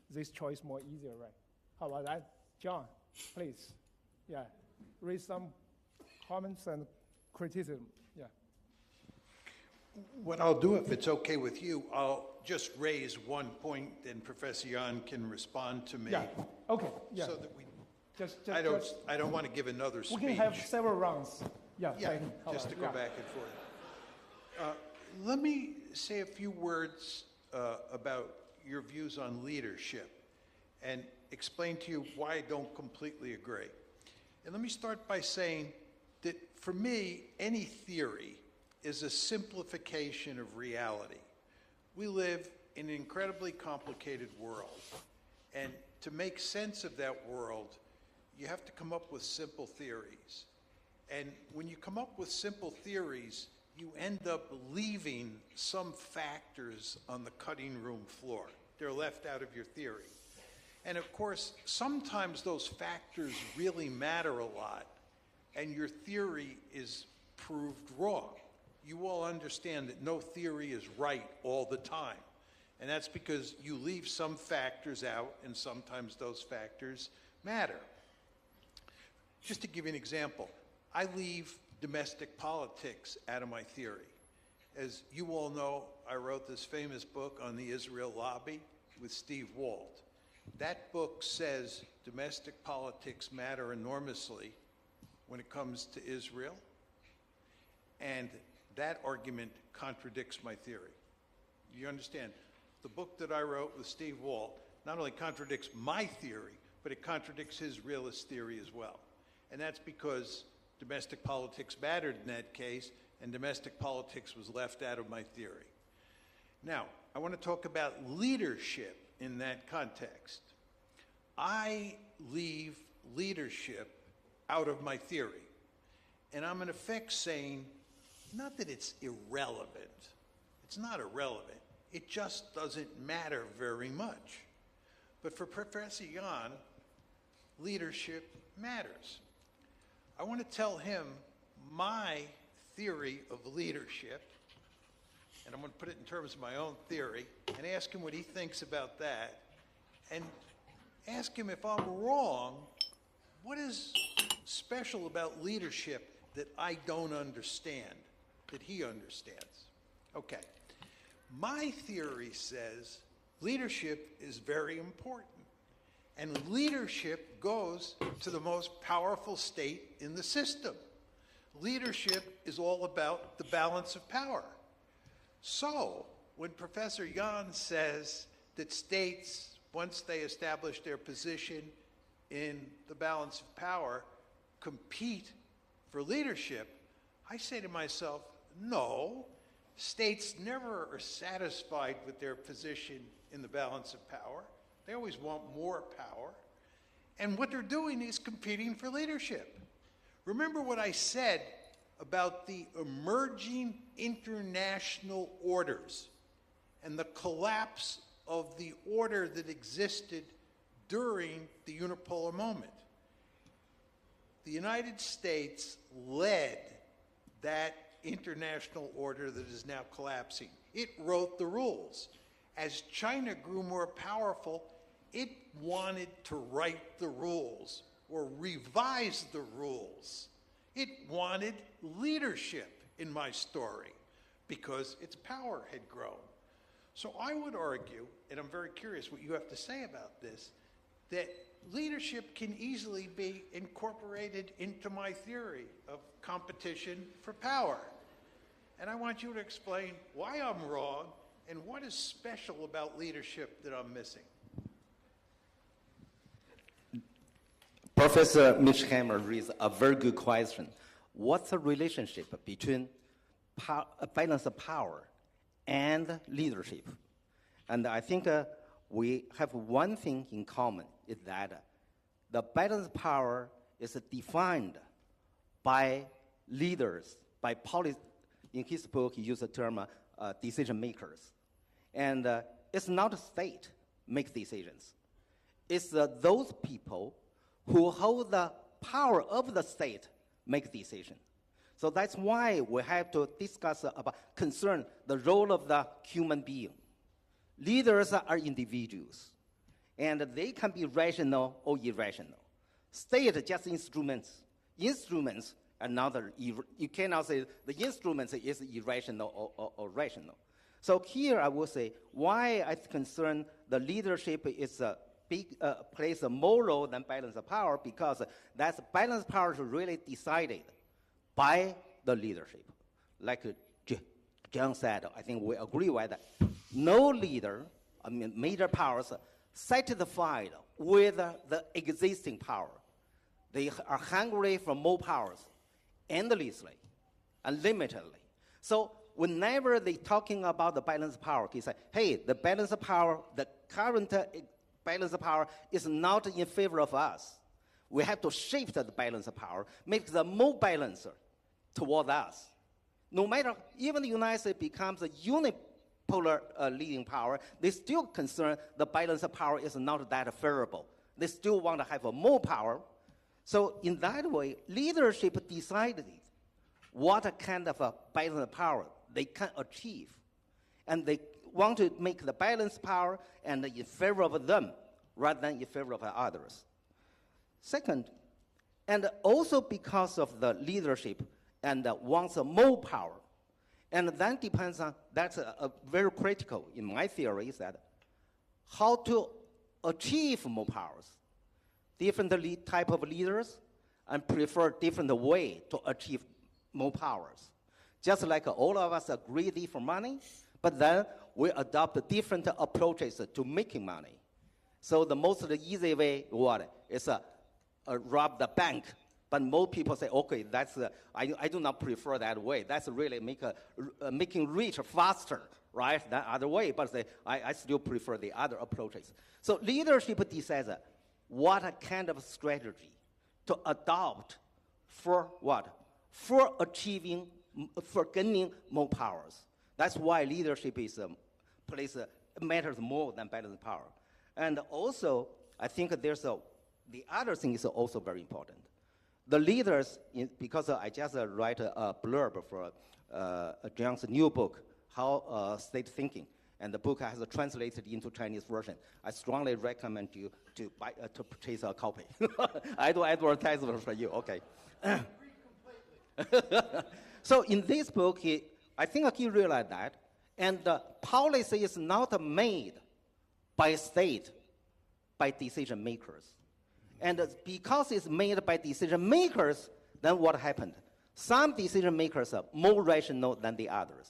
A: this choice more easier, right? How about that? John, please. Yeah, raise some comments and criticism. Yeah.
B: What I'll do, if it's okay with you, I'll just raise one point, and Professor Yan can respond to me.
A: Yeah. Okay. Yeah.
B: So that we.
A: Just
B: I don't want to give another speech.
A: We can have several rounds. Yeah.
B: Yeah. Just to go back and forth. let me say a few words about your views on leadership and explain to you why I don't completely agree. And let me start by saying that for me, any theory is a simplification of reality. We live in an incredibly complicated world, and to make sense of that world, you have to come up with simple theories. And when you come up with simple theories, you end up leaving some factors on the cutting room floor. They're left out of your theory. And of course, sometimes those factors really matter a lot, and your theory is proved wrong. You all understand that no theory is right all the time. And that's because you leave some factors out, and sometimes those factors matter. Just to give you an example, I leave domestic politics out of my theory. As you all know, I wrote this famous book on the Israel lobby with Steve Wald. That book says domestic politics matter enormously when it comes to Israel, and that argument contradicts my theory. You understand? The book that I wrote with Steve Wald not only contradicts my theory, but it contradicts his realist theory as well. And that's because domestic politics mattered in that case, and domestic politics was left out of my theory. Now, I want to talk about leadership in that context. I leave leadership out of my theory, and I'm in effect saying, not that it's irrelevant. It's not irrelevant. It just doesn't matter very much. But for Professor Yan, leadership matters. I want to tell him my theory of leadership, and I'm going to put it in terms of my own theory, and ask him what he thinks about that, and ask him if I'm wrong, what is special about leadership that I don't understand, that he understands? Okay. My theory says leadership is very important. And leadership goes to the most powerful state in the system. Leadership is all about the balance of power. So, when Professor Yan says that states, once they establish their position in the balance of power, compete for leadership, I say to myself, no, states never are satisfied with their position in the balance of power. They always want more power. And what they're doing is competing for leadership. Remember what I said about the emerging international orders and the collapse of the order that existed during the unipolar moment. The United States led that international order that is now collapsing. It wrote the rules. As China grew more powerful, it wanted to write the rules or revise the rules. It wanted leadership in my story because its power had grown. So I would argue, and I'm very curious what you have to say about this, that leadership can easily be incorporated into my theory of competition for power. And I want you to explain why I'm wrong and what is special about leadership that I'm missing.
C: Professor Mischhammer raised a very good question. What's the relationship between balance of power and leadership? And I think we have one thing in common, is that the balance of power is defined by leaders, by policy. In his book, he used the term decision makers. And it's not the state make decisions. It's those people who hold the power of the state make decisions. So that's why we have to discuss about concern the role of the human being. Leaders are individuals, and they can be rational or irrational. State are just instruments. Instruments are not, you cannot say the instrument is irrational or rational. So here I will say why I'm concerned the leadership is plays a more role than balance of power, because that's balance of power is really decided by the leadership. Like John said, I think we agree with that. No leader, major powers, satisfied with the existing power. They are hungry for more powers, endlessly, unlimitedly. So whenever they're talking about the balance of power, he say, hey, the balance of power, the current balance of power is not in favor of us. We have to shift the balance of power, make the more balancer toward us. No matter, even the United States becomes a unipolar leading power, they still concern the balance of power is not that favorable. They still want to have more power. So in that way, leadership decided what kind of a balance of power they can achieve. And they want to make the balance power and in favor of them rather than in favor of others. Second, and also because of the leadership and wants more power. And that depends on, that's a very critical in my theory, is that how to achieve more powers. Different type of leaders and prefer different way to achieve more powers. Just like all of us are greedy for money, but then we adopt different approaches to making money. So the most easy way is rob the bank. But most people say, okay, that's I do not prefer that way. That's really making rich faster, right, than other way. But I still prefer the other approaches. So leadership decides what kind of strategy to adopt for what? For achieving, for gaining more powers. That's why leadership is matters more than balance power. And also, I think there's the other thing is also very important. The leaders, because I just write a blurb for John's new book, How State Thinking, and the book has translated into Chinese version. I strongly recommend you to purchase a copy. I do advertisement for you, okay. So in this book, I think he realized that, and the policy is not made by state, by decision makers. And because it's made by decision makers, then what happened? Some decision makers are more rational than the others.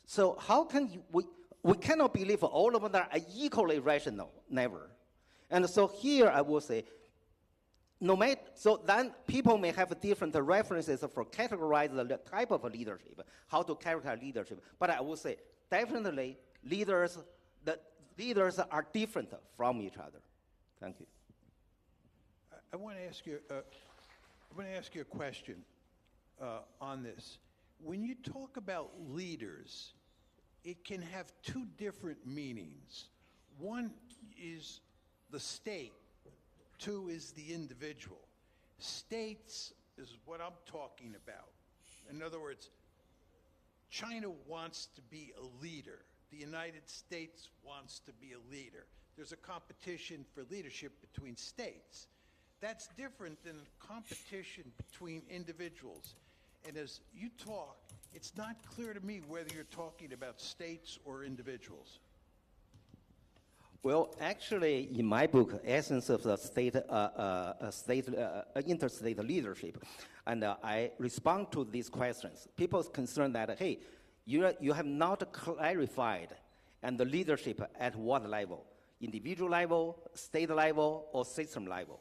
C: So how can we cannot believe all of them are equally rational, never. And so here I will say, so then people may have different references for categorize the type of leadership, how to characterize leadership. But I will say, definitely the leaders are different from each other. Thank you.
B: I want to ask you a question on this. When you talk about leaders, it can have two different meanings. One is the state, two is the individual. States is what I'm talking about. In other words, China wants to be a leader. The United States wants to be a leader. There's a competition for leadership between states. That's different than a competition between individuals. And as you talk, it's not clear to me whether you're talking about states or individuals.
C: Well, actually, in my book, Essence of the Interstate Leadership, and I respond to these questions. People's concern that, hey, you have not clarified and the leadership at what level? Individual level, state level, or system level?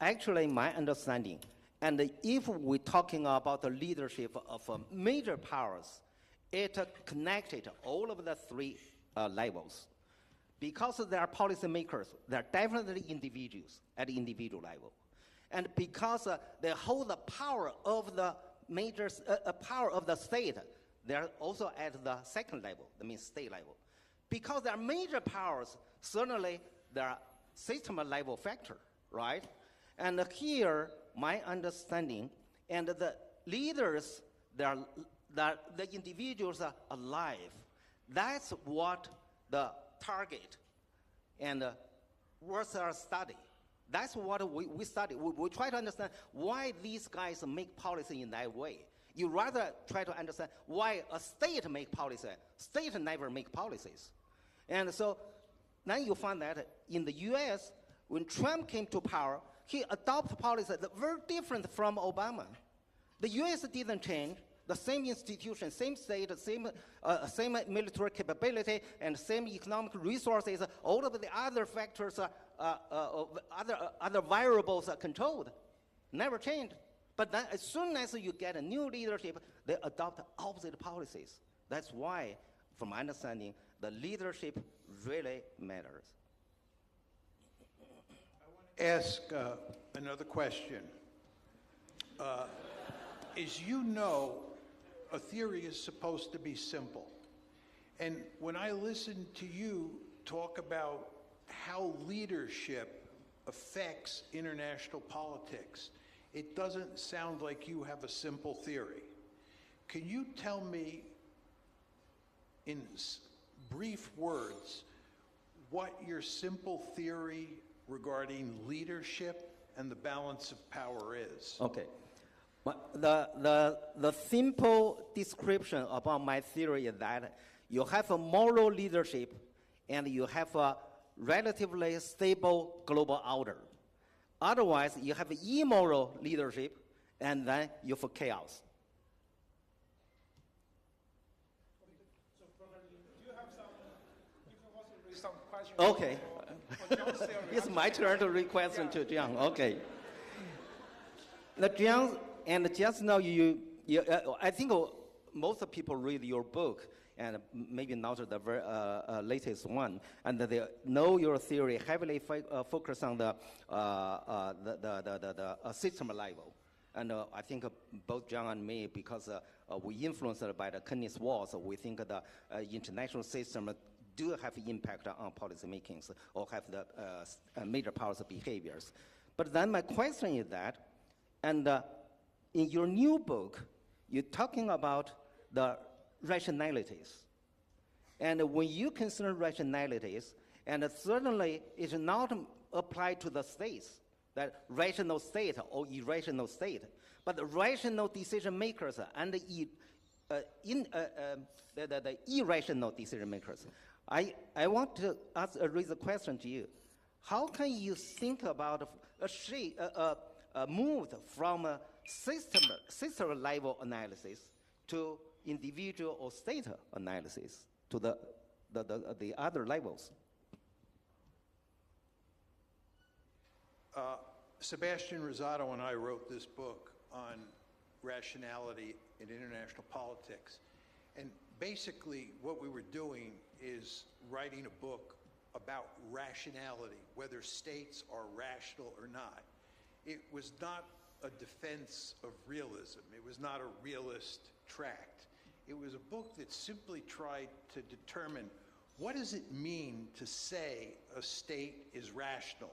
C: Actually, my understanding, and if we're talking about the leadership of major powers, it connected all of the three levels. Because there are policymakers, there are definitely individuals at the individual level. And because they hold the power of the major power of the state, they're also at the second level, that means state level. Because there are major powers, certainly there are system level factor, right? And here, my understanding, and the leaders, the individuals are alive. That's what the target and worth our study. That's what we study. We try to understand why these guys make policy in that way. You rather try to understand why a state make policy. State never make policies. And so then you find that in the US, when Trump came to power, he adopted policies that were very different from Obama. The US didn't change, The same institution, same state, same military capability, and same economic resources. All of the other factors, other variables are controlled, never changed. But then, as soon as you get a new leadership, they adopt opposite policies. That's why, from my understanding, the leadership really matters.
B: Ask another question. As you know, a theory is supposed to be simple. And when I listen to you talk about how leadership affects international politics, it doesn't sound like you have a simple theory. Can you tell me in brief words what your simple theory regarding leadership and the balance of power is?
C: Okay. The simple description about my theory is that you have a moral leadership and you have a relatively stable global order. Otherwise, you have immoral leadership and then you have chaos.
A: So, Professor, do you have you can also raise some questions?
C: Okay.
A: For John's theory?
C: It's my turn to read question to Jiang. Okay. The Jiang, and just now I think most people read your book, and maybe not the very latest one, and they know your theory heavily focus on the system level. And I think both John and me, because we influenced by the Keynes Wars, we think the international system do have impact on policy makings or have the major policy behaviors. But then my question is that, and in your new book, you're talking about the rationalities. And when you consider rationalities, and certainly it's not applied to the states, that rational state or irrational state, but the rational decision makers and the irrational decision makers. I want to raise a question to you. How can you think about a move from a system level analysis to individual or state analysis to the other levels?
B: Sebastian Rosado and I wrote this book on rationality in international politics. And basically what we were doing is writing a book about rationality, whether states are rational or not. It was not a defense of realism. It was not a realist tract. It was a book that simply tried to determine what does it mean to say a state is rational?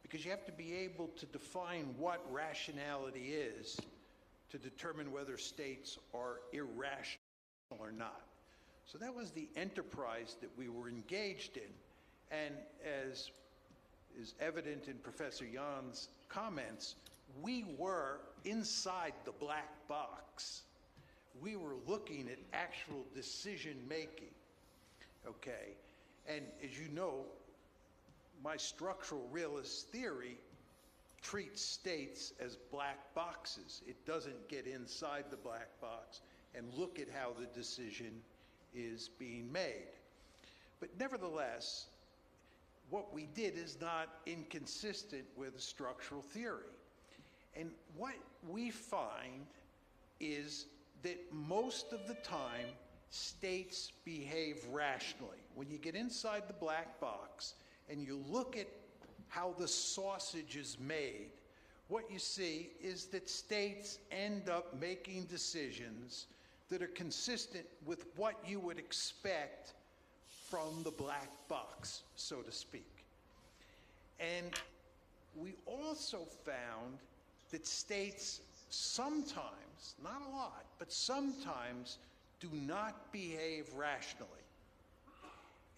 B: Because you have to be able to define what rationality is to determine whether states are irrational or not. So that was the enterprise that we were engaged in. And as is evident in Professor Jan's comments, we were inside the black box. We were looking at actual decision making, okay? And as you know, my structural realist theory treats states as black boxes. It doesn't get inside the black box and look at how the decision is being made. But nevertheless, what we did is not inconsistent with structural theory. And what we find is that most of the time, states behave rationally. When you get inside the black box and you look at how the sausage is made, what you see is that states end up making decisions that are consistent with what you would expect from the black box, so to speak. And we also found that states sometimes, not a lot, but sometimes do not behave rationally.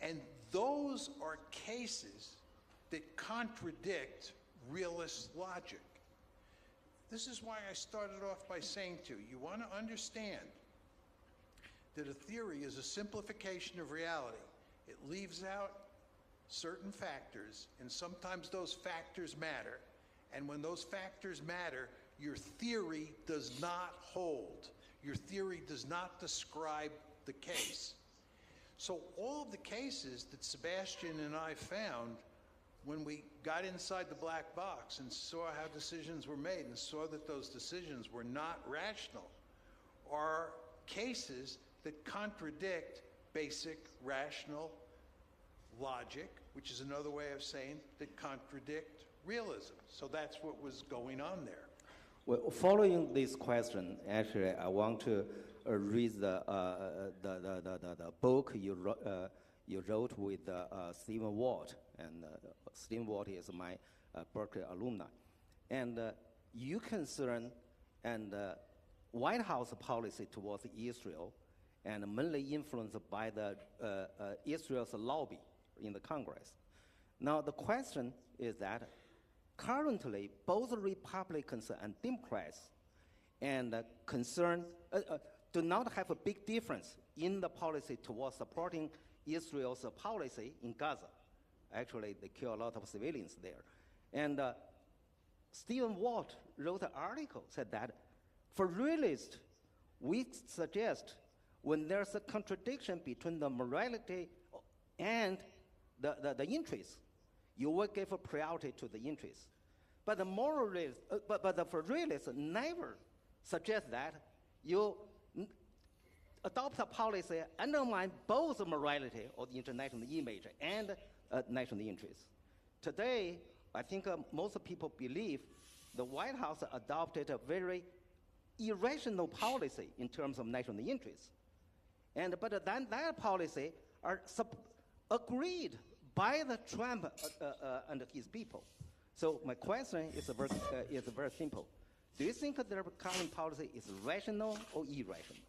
B: And those are cases that contradict realist logic. This is why I started off by saying to you, you want to understand that a theory is a simplification of reality. It leaves out certain factors, and sometimes those factors matter. And when those factors matter, your theory does not hold. Your theory does not describe the case. So all of the cases that Sebastian and I found when we got inside the black box and saw how decisions were made and saw that those decisions were not rational are cases that contradict basic rational logic, which is another way of saying that contradict realism. So that's what was going on there.
C: Well, following this question, actually, I want to read the book you wrote with Stephen Walt, and Stephen Walt is my Berkeley alumni. And you concern and White House policy towards Israel, and mainly influenced by the Israel's lobby in the Congress. Now the question is that currently both Republicans and Democrats and do not have a big difference in the policy towards supporting Israel's policy in Gaza. Actually, they kill a lot of civilians there. And Stephen Walt wrote an article, said that for realists, we suggest when there's a contradiction between the morality and the interest, you will give a priority to the interest. But the moralist, for realists, never suggest that you adopt a policy undermine both morality or the international image and national interest. Today, I think most people believe the White House adopted a very irrational policy in terms of national interest. But then that policy are agreed by the Trump and his people. So my question is very simple. Do you think their current policy is rational or irrational?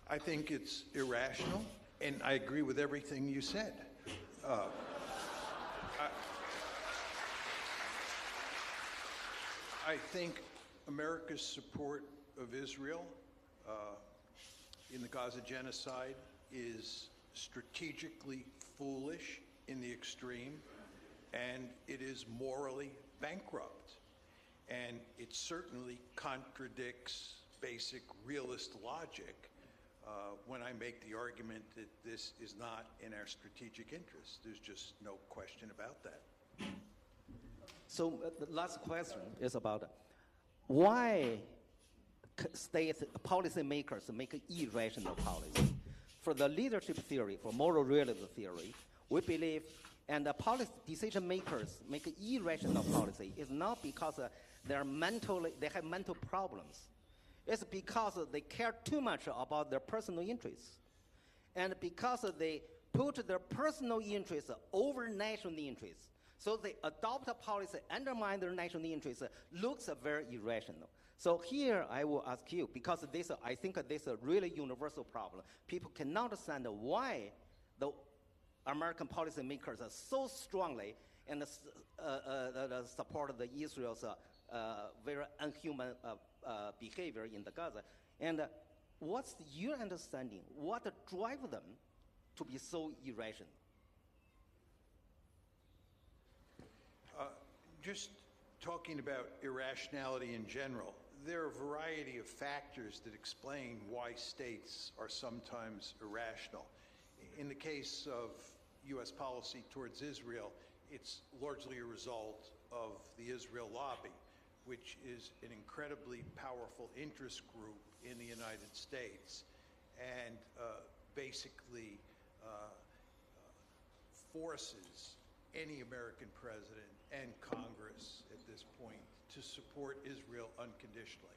B: I think it's irrational, and I agree with everything you said. I think America's support of Israel in the Gaza genocide is strategically foolish in the extreme, and it is morally bankrupt. And it certainly contradicts basic realist logic when I make the argument that this is not in our strategic interest. There's just no question about that.
C: So the last question is about why states, policymakers make an irrational policy. For the leadership theory, for moral realism theory, we believe, and the policy decision makers make an irrational policy is not because they have mental problems. It's because they care too much about their personal interests. And because they put their personal interests over national interests. So they adopt a policy, undermine their national interests, looks very irrational. So here I will ask you, because I think this is a really universal problem. People cannot understand why the American policymakers are so strongly and support the Israel's very unhuman behavior in the Gaza. And what's your understanding? What drives them to be so irrational?
B: Just talking about irrationality in general, there are a variety of factors that explain why states are sometimes irrational. In the case of U.S. policy towards Israel, it's largely a result of the Israel lobby, which is an incredibly powerful interest group in the United States, and basically forces any American president and Congress at this point to support Israel unconditionally.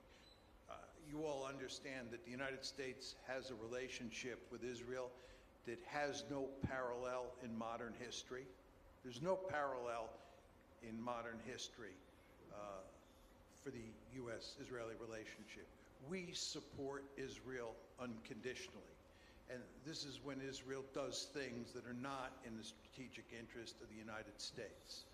B: You all understand that the United States has a relationship with Israel that has no parallel in modern history. There's no parallel in modern history for the U.S.-Israeli relationship. We support Israel unconditionally. And this is when Israel does things that are not in the strategic interest of the United States.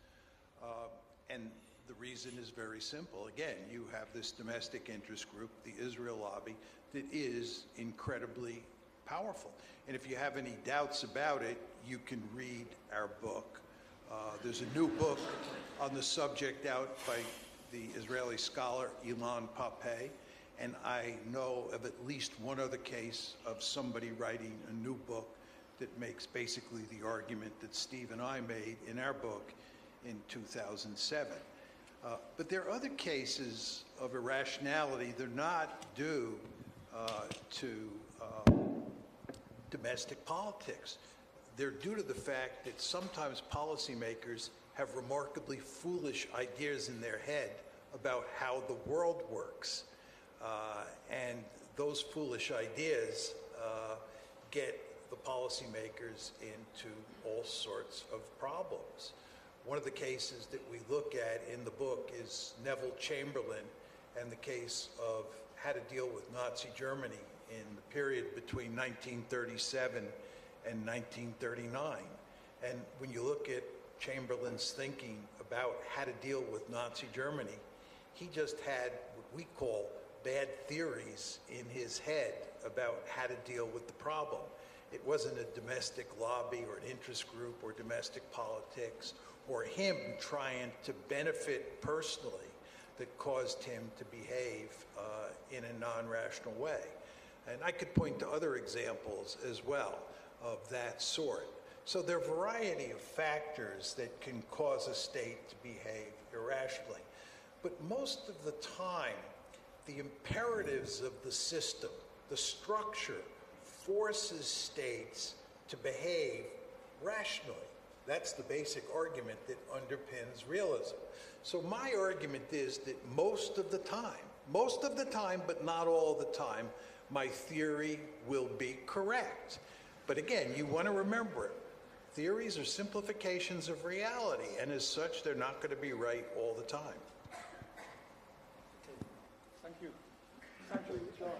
B: And the reason is very simple. Again, you have this domestic interest group, the Israel lobby, that is incredibly powerful. And if you have any doubts about it, you can read our book. There's a new book on the subject out by the Israeli scholar Ilan Pappé, and I know of at least one other case of somebody writing a new book that makes basically the argument that Steve and I made in our book in 2007. But there are other cases of irrationality. They're not due to domestic politics. They're due to the fact that sometimes policymakers have remarkably foolish ideas in their head about how the world works. And those foolish ideas get the policymakers into all sorts of problems. One of the cases that we look at in the book is Neville Chamberlain and the case of how to deal with Nazi Germany in the period between 1937 and 1939. And when you look at Chamberlain's thinking about how to deal with Nazi Germany, he just had what we call bad theories in his head about how to deal with the problem. It wasn't a domestic lobby or an interest group or domestic politics or him trying to benefit personally that caused him to behave in a non-rational way. And I could point to other examples as well of that sort. So there are a variety of factors that can cause a state to behave irrationally. But most of the time, the imperatives of the system, the structure, forces states to behave rationally. That's the basic argument that underpins realism. So my argument is that most of the time, but not all the time, my theory will be correct. But again, you want to remember, theories are simplifications of reality, and as such, they're not going to be right all the time.
A: Okay. Thank you. Thank you, John.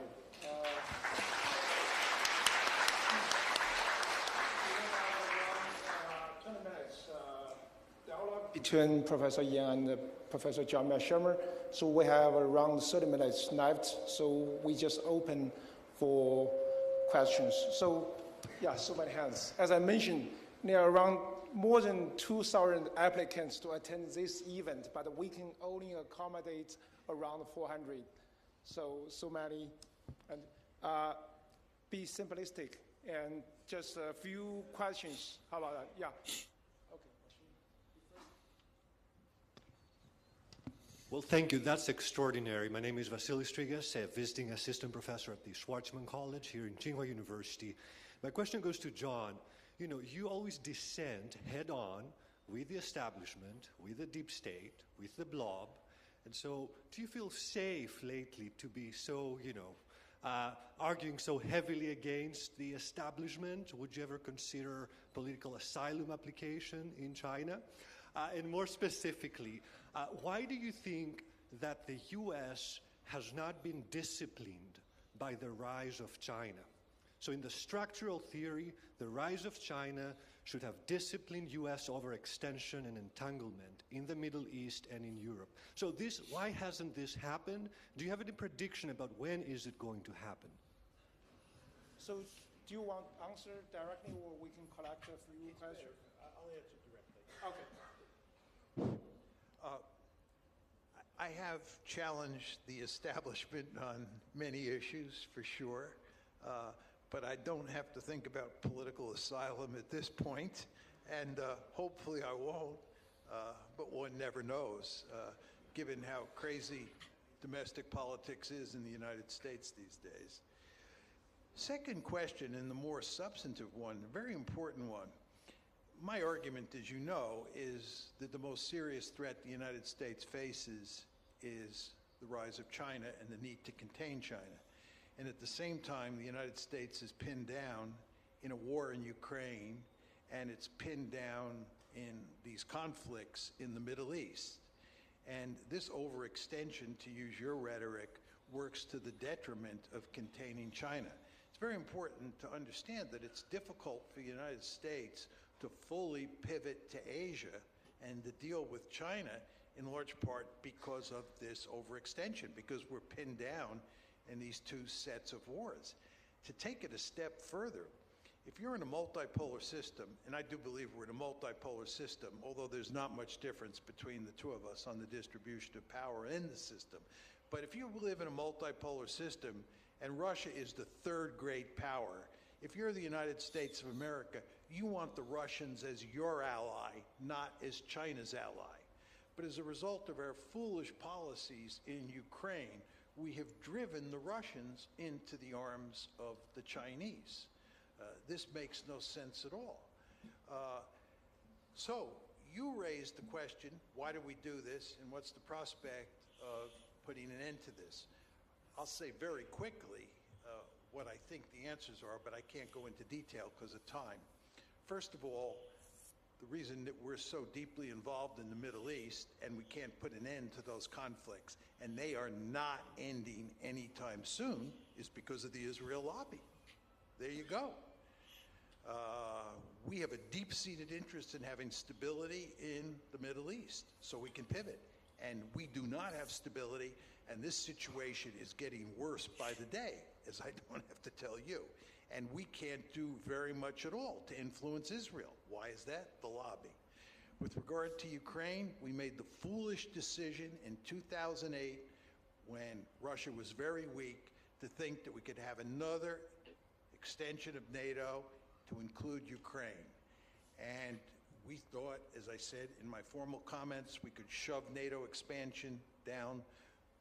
A: Between Professor Yan and Professor John Shermer, so we have around 30 minutes left, so we just open for questions. So, yeah, so many hands. As I mentioned, there are around more than 2,000 applicants to attend this event, but we can only accommodate around 400. So many, and be simplistic, and just a few questions. How about that? Yeah.
D: Well, thank you. That's extraordinary. My name is Vasilis Strigas, a visiting assistant professor at the Schwarzman College here in Tsinghua University. My question goes to John. You know, you always descend head-on with the establishment, with the deep state, with the blob. And so do you feel safe lately to be so, arguing so heavily against the establishment? Would you ever consider political asylum application in China? And more specifically, why do you think that the U.S. has not been disciplined by the rise of China? So in the structural theory, the rise of China should have disciplined U.S. overextension and entanglement in the Middle East and in Europe. So why hasn't this happened? Do you have any prediction about when is it going to happen?
A: So do you want to answer directly, or we can collect a few questions?
B: I'll answer directly.
A: Okay.
B: I have challenged the establishment on many issues, for sure, but I don't have to think about political asylum at this point, and hopefully I won't, but one never knows, given how crazy domestic politics is in the United States these days. Second question, and the more substantive one, a very important one. My argument, as you know, is that the most serious threat the United States faces is the rise of China and the need to contain China. And at the same time, the United States is pinned down in a war in Ukraine, and it's pinned down in these conflicts in the Middle East. And this overextension, to use your rhetoric, works to the detriment of containing China. It's very important to understand that it's difficult for the United States to fully pivot to Asia and to deal with China, in large part because of this overextension, because we're pinned down in these two sets of wars. To take it a step further, if you're in a multipolar system, and I do believe we're in a multipolar system, although there's not much difference between the two of us on the distribution of power in the system, But if you live in a multipolar system, and Russia is the third great power, if you're the United States of America, you want the Russians as your ally, not as China's ally. But as a result of our foolish policies in Ukraine, we have driven the Russians into the arms of the Chinese. This makes no sense at all. So you raised the question, why do we do this, and what's the prospect of putting an end to this? I'll say very quickly what I think the answers are, but I can't go into detail because of time. First of all, the reason that we're so deeply involved in the Middle East and we can't put an end to those conflicts, and they are not ending anytime soon, is because of the Israel lobby. There you go. We have a deep-seated interest in having stability in the Middle East so we can pivot. And we do not have stability, and this situation is getting worse by the day, as I don't have to tell you. And we can't do very much at all to influence Israel. Why is that? The lobby. With regard to Ukraine, we made the foolish decision in 2008, when Russia was very weak, to think that we could have another extension of NATO to include Ukraine. And we thought, as I said in my formal comments, we could shove NATO expansion down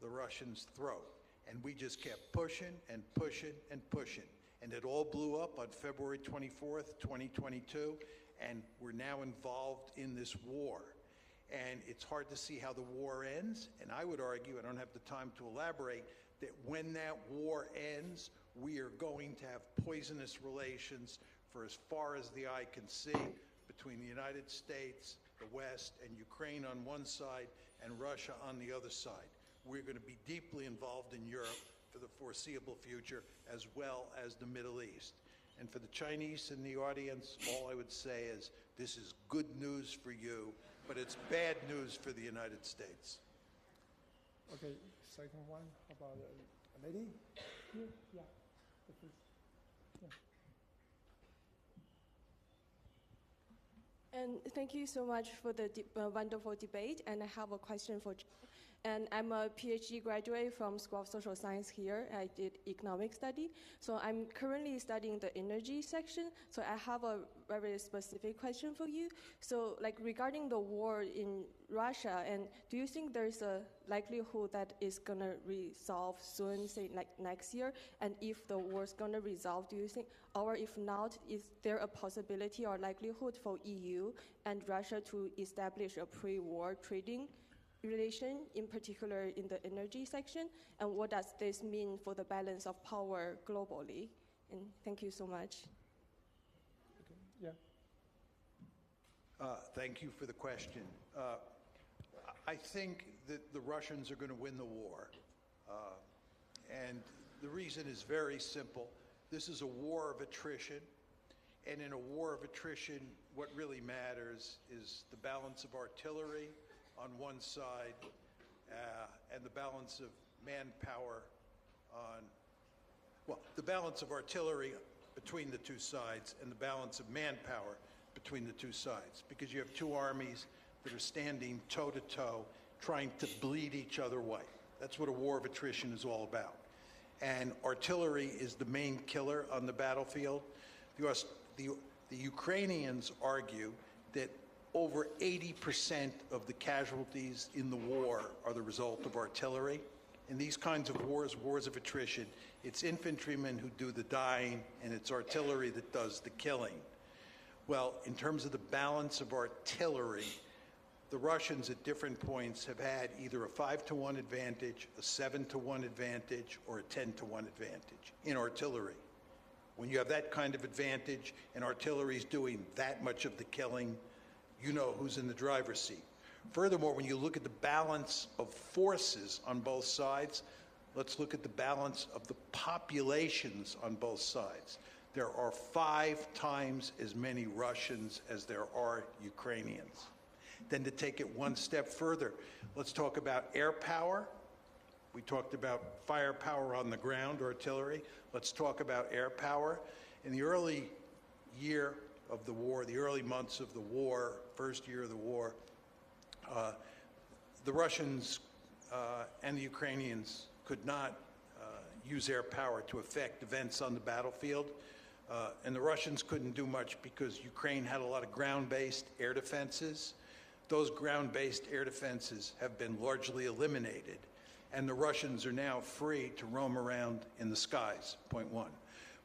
B: the Russians' throat. And we just kept pushing and pushing and pushing. And it all blew up on February 24th, 2022, and we're now involved in this war. And it's hard to see how the war ends, and I would argue, I don't have the time to elaborate, that when that war ends, we are going to have poisonous relations for as far as the eye can see between the United States, the West, and Ukraine on one side, and Russia on the other side. We're going to be deeply involved in Europe for the foreseeable future, as well as the Middle East. And for the Chinese in the audience, all I would say is, this is good news for you, but it's bad news for the United States.
A: Okay, second one about a lady here. Yeah, the first. Yeah.
E: And thank you so much for the wonderful debate. And I have a question for John. And I'm a PhD graduate from School of Social Science here. I did economic study. So I'm currently studying the energy section. So I have a very specific question for you. So like regarding the war in Russia, and do you think there's a likelihood that it's gonna resolve soon, say like next year? And if the war's gonna resolve, do you think, or if not, is there a possibility or likelihood for EU and Russia to establish a pre-war trading relation, in particular in the energy section? And what does this mean for the balance of power globally? And thank you so much.
A: Okay. Yeah.
B: Thank you for the question. I think that the Russians are going to win the war. And the reason is very simple. This is a war of attrition. And in a war of attrition, what really matters is the balance of artillery on one side and the balance of manpower on, well, the balance of artillery between the two sides and the balance of manpower between the two sides, because you have two armies that are standing toe-to-toe trying to bleed each other white. That's what a war of attrition is all about. And artillery is the main killer on the battlefield. The Ukrainians argue that over 80% of the casualties in the war are the result of artillery. In these kinds of wars, wars of attrition, it's infantrymen who do the dying, and it's artillery that does the killing. Well, in terms of the balance of artillery, the Russians at different points have had either a 5-to-1 advantage, a 7-to-1 advantage, or a 10-to-1 advantage in artillery. When you have that kind of advantage and artillery is doing that much of the killing, you know who's in the driver's seat. Furthermore, when you look at the balance of forces on both sides, let's look at the balance of the populations on both sides. There are 5 times as many Russians as there are Ukrainians. Then to take it one step further, let's talk about air power. We talked about firepower on the ground, artillery. Let's talk about air power. In the early year of the war, the early months of the war, first year of the war, the Russians and the Ukrainians could not use air power to affect events on the battlefield. And the Russians couldn't do much because Ukraine had a lot of ground-based air defenses. Those ground-based air defenses have been largely eliminated, and the Russians are now free to roam around in the skies, point one.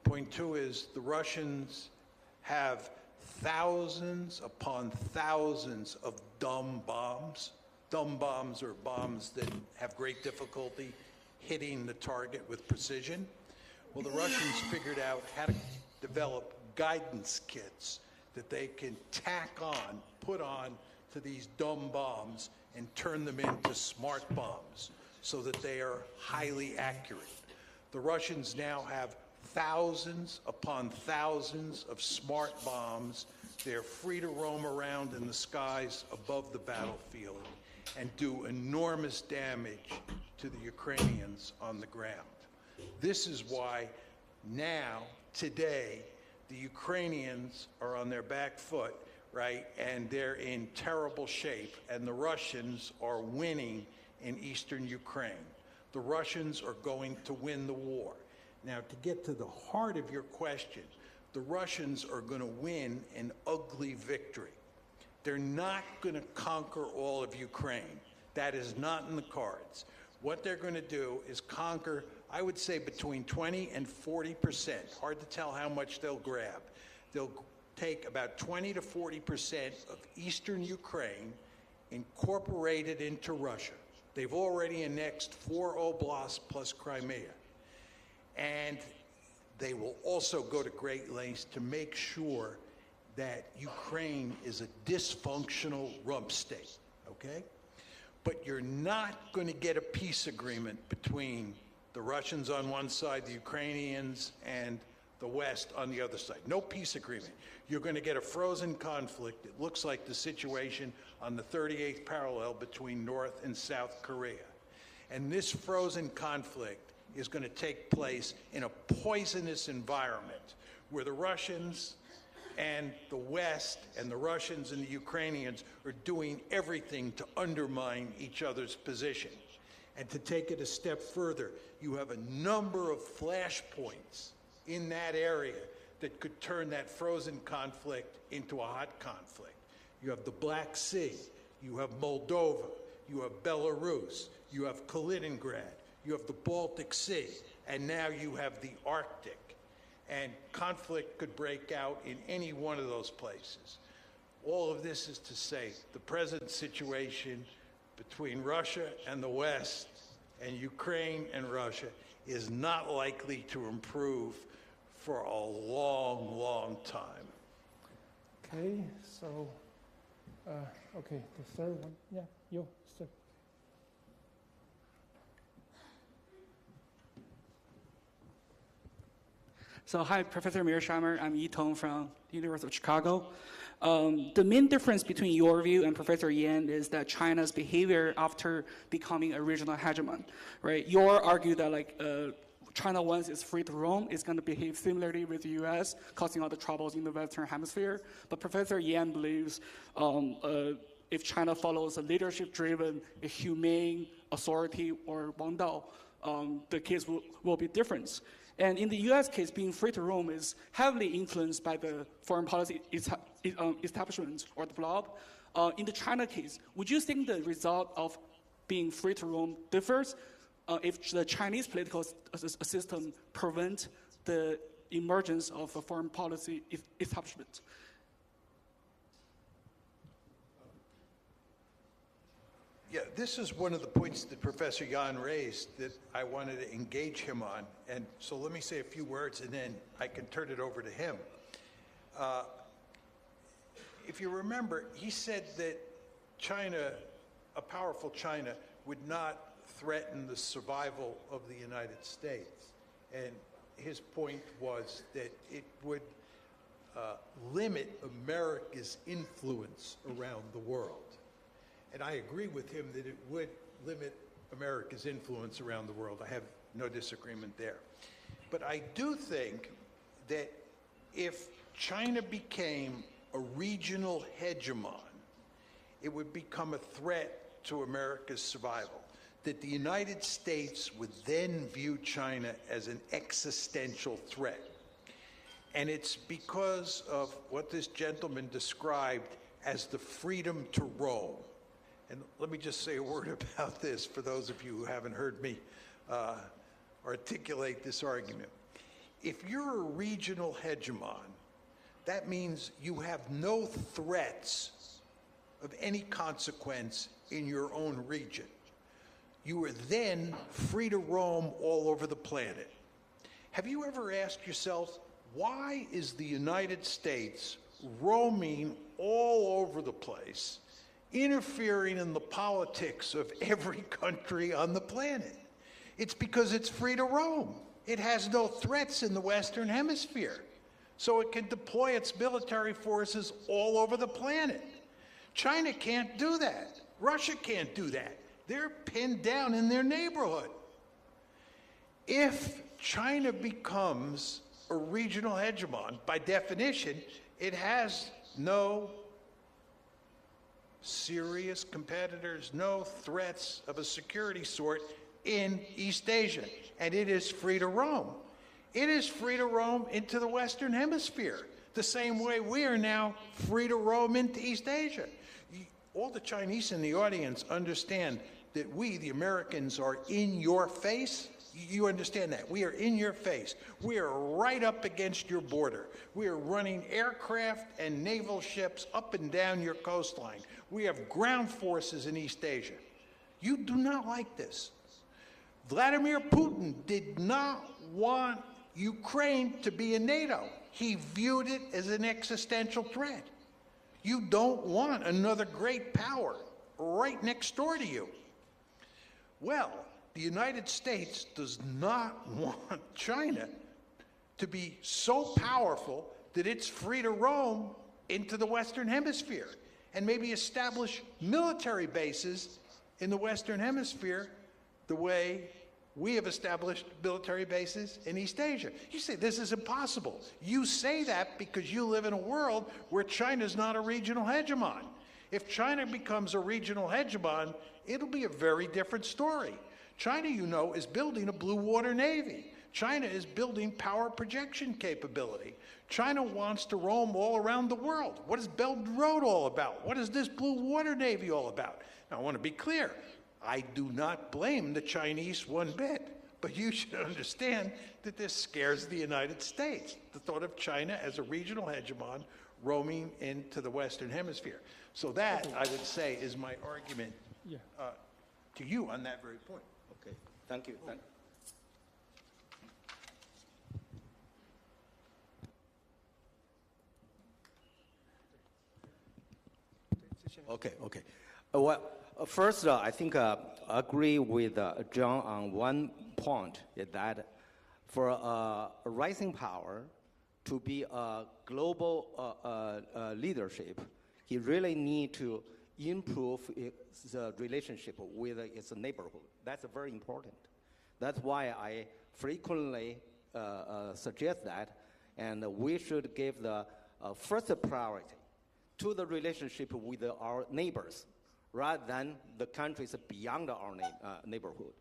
B: Point two is the Russians have thousands upon thousands of dumb bombs. Dumb bombs are bombs that have great difficulty hitting the target with precision. Well, the Russians figured out how to develop guidance kits that they can tack on, put on to these dumb bombs and turn them into smart bombs so that they are highly accurate. The Russians now have thousands upon thousands of smart bombs. They're free to roam around in the skies above the battlefield and do enormous damage to the Ukrainians on the ground. This is why now, today, the Ukrainians are on their back foot, right, and they're in terrible shape, and the Russians are winning in eastern Ukraine. The Russians are going to win the war. Now, to get to the heart of your question, the Russians are going to win an ugly victory. They're not going to conquer all of Ukraine. That is not in the cards. What they're going to do is conquer, I would say, between 20 and 40%. Hard to tell how much they'll grab. They'll take about 20 to 40% of eastern Ukraine, incorporate it into Russia. They've already annexed 4 oblasts plus Crimea. And they will also go to great lengths to make sure that Ukraine is a dysfunctional rump state, okay? But you're not going to get a peace agreement between the Russians on one side, the Ukrainians, and the West on the other side. No peace agreement. You're going to get a frozen conflict. It looks like the situation on the 38th parallel between North and South Korea. And this frozen conflict is going to take place in a poisonous environment where the Russians and the West and the Russians and the Ukrainians are doing everything to undermine each other's position. And to take it a step further, you have a number of flashpoints in that area that could turn that frozen conflict into a hot conflict. You have the Black Sea, you have Moldova, you have Belarus, you have Kaliningrad, you have the Baltic Sea, and now you have the Arctic. And conflict could break out in any one of those places. All of this is to say the present situation between Russia and the West and Ukraine and Russia is not likely to improve for a long, long time.
A: Okay, so, okay, the third one. Yeah, you, sir.
F: So hi, Professor Mearsheimer. I'm Yi Tong from the University of Chicago. The main difference between your view and Professor Yan is that China's behavior after becoming a regional hegemon, right? You argue that China, once it's free to roam, is going to behave similarly with the U.S., causing all the troubles in the Western Hemisphere. But Professor Yan believes if China follows a leadership-driven, a humane authority or Wangdao, the case will be different. And in the U.S. case, being free to roam is heavily influenced by the foreign policy establishment or the blob. In the China case, would you think the result of being free to roam differs if the Chinese political system prevent the emergence of a foreign policy establishment?
B: Yeah, this is one of the points that Professor Yan raised that I wanted to engage him on. And so let me say a few words and then I can turn it over to him. If you remember, he said that China, a powerful China, would not threaten the survival of the United States. And his point was that it would limit America's influence around the world. And I agree with him that it would limit America's influence around the world. I have no disagreement there. But I do think that if China became a regional hegemon, it would become a threat to America's survival. that the United States would then view China as an existential threat. And it's because of what this gentleman described as the freedom to roam. And let me just say a word about this for those of you who haven't heard me articulate this argument. If you're a regional hegemon, that means you have no threats of any consequence in your own region. You are then free to roam all over the planet. Have you ever asked yourself, why is the United States roaming all over the place, interfering in the politics of every country on the planet? It's because it's free to roam. It has no threats in the Western Hemisphere, so it can deploy its military forces all over the planet. China can't do that. Russia can't do that. They're pinned down in their neighborhood. If China becomes a regional hegemon, by definition, it has no serious competitors, no threats of a security sort in East Asia, and it is free to roam. It is free to roam into the Western Hemisphere, the same way we are now free to roam into East Asia. All the Chinese in the audience understand that we, the Americans, are in your face. You understand that. We are in your face. We are right up against your border. We are running aircraft and naval ships up and down your coastline. We have ground forces in East Asia. You do not like this. Vladimir Putin did not want Ukraine to be in NATO. He viewed it as an existential threat. You don't want another great power right next door to you. Well, the United States does not want China to be so powerful that it's free to roam into the Western Hemisphere and maybe establish military bases in the Western Hemisphere the way we have established military bases in East Asia. You say this is impossible. You say that because you live in a world where China's not a regional hegemon. If China becomes a regional hegemon, it'll be a very different story. China, you know, is building a blue water navy. China is building power projection capability. China wants to roam all around the world. What is Belt and Road all about? What is this blue water navy all about? Now, I want to be clear. I do not blame the Chinese one bit, but you should understand that this scares the United States, the thought of China as a regional hegemon roaming into the Western Hemisphere. So that, I would say, is my argument to you on that very point.
C: Okay, thank you. Okay. Well, first, I think I agree with John on one point, is that for a rising power to be a global leadership, he really need to improve its relationship with its neighborhood. That's very important. That's why I frequently suggest that, and we should give the first priority to the relationship with our neighbors, rather than the countries beyond our neighborhood.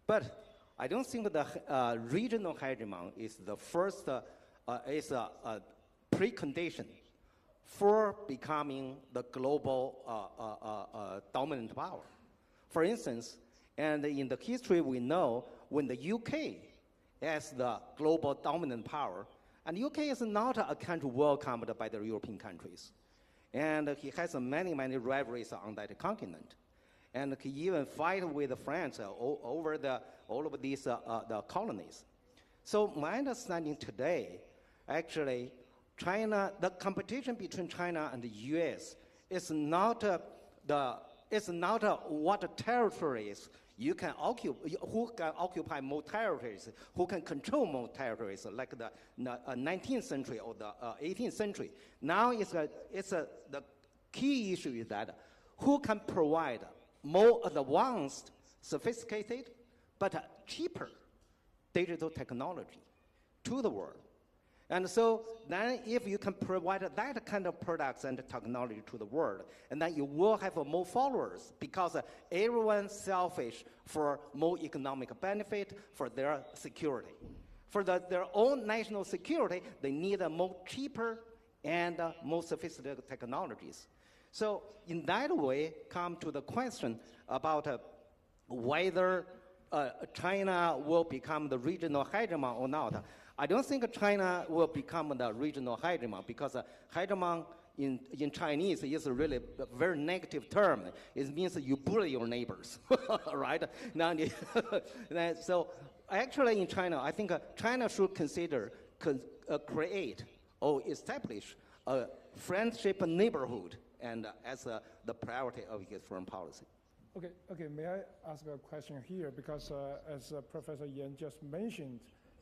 C: But I don't think the regional hegemon is the first, is a precondition for becoming the global dominant power. For instance, and in the history we know, when the UK as the global dominant power, and UK is not a country welcomed by the European countries. And he has many rivalries on that continent. And he even fight with France over all of these the colonies. So my understanding today, actually, China, the competition between China and the US is not what territories you can occupy, who can occupy more territories, who can control more territories, like the 19th century or the 18th century. Now the key issue is that who can provide more advanced, sophisticated, but cheaper digital technology to the world. And so then if you can provide that kind of products and technology to the world, and then you will have more followers because everyone's selfish for more economic benefit for their security. For their own national security, they need more cheaper and more sophisticated technologies. So in that way, come to the question about whether China will become the regional hegemon or not. I don't think China will become the regional hegemon because hegemon in Chinese is really a very negative term. It means you bully your neighbors, right? So actually in China, I think China should consider create or establish a friendship neighborhood and as the priority of its foreign policy.
A: Okay. May I ask a question here? Because as Professor Yan just mentioned,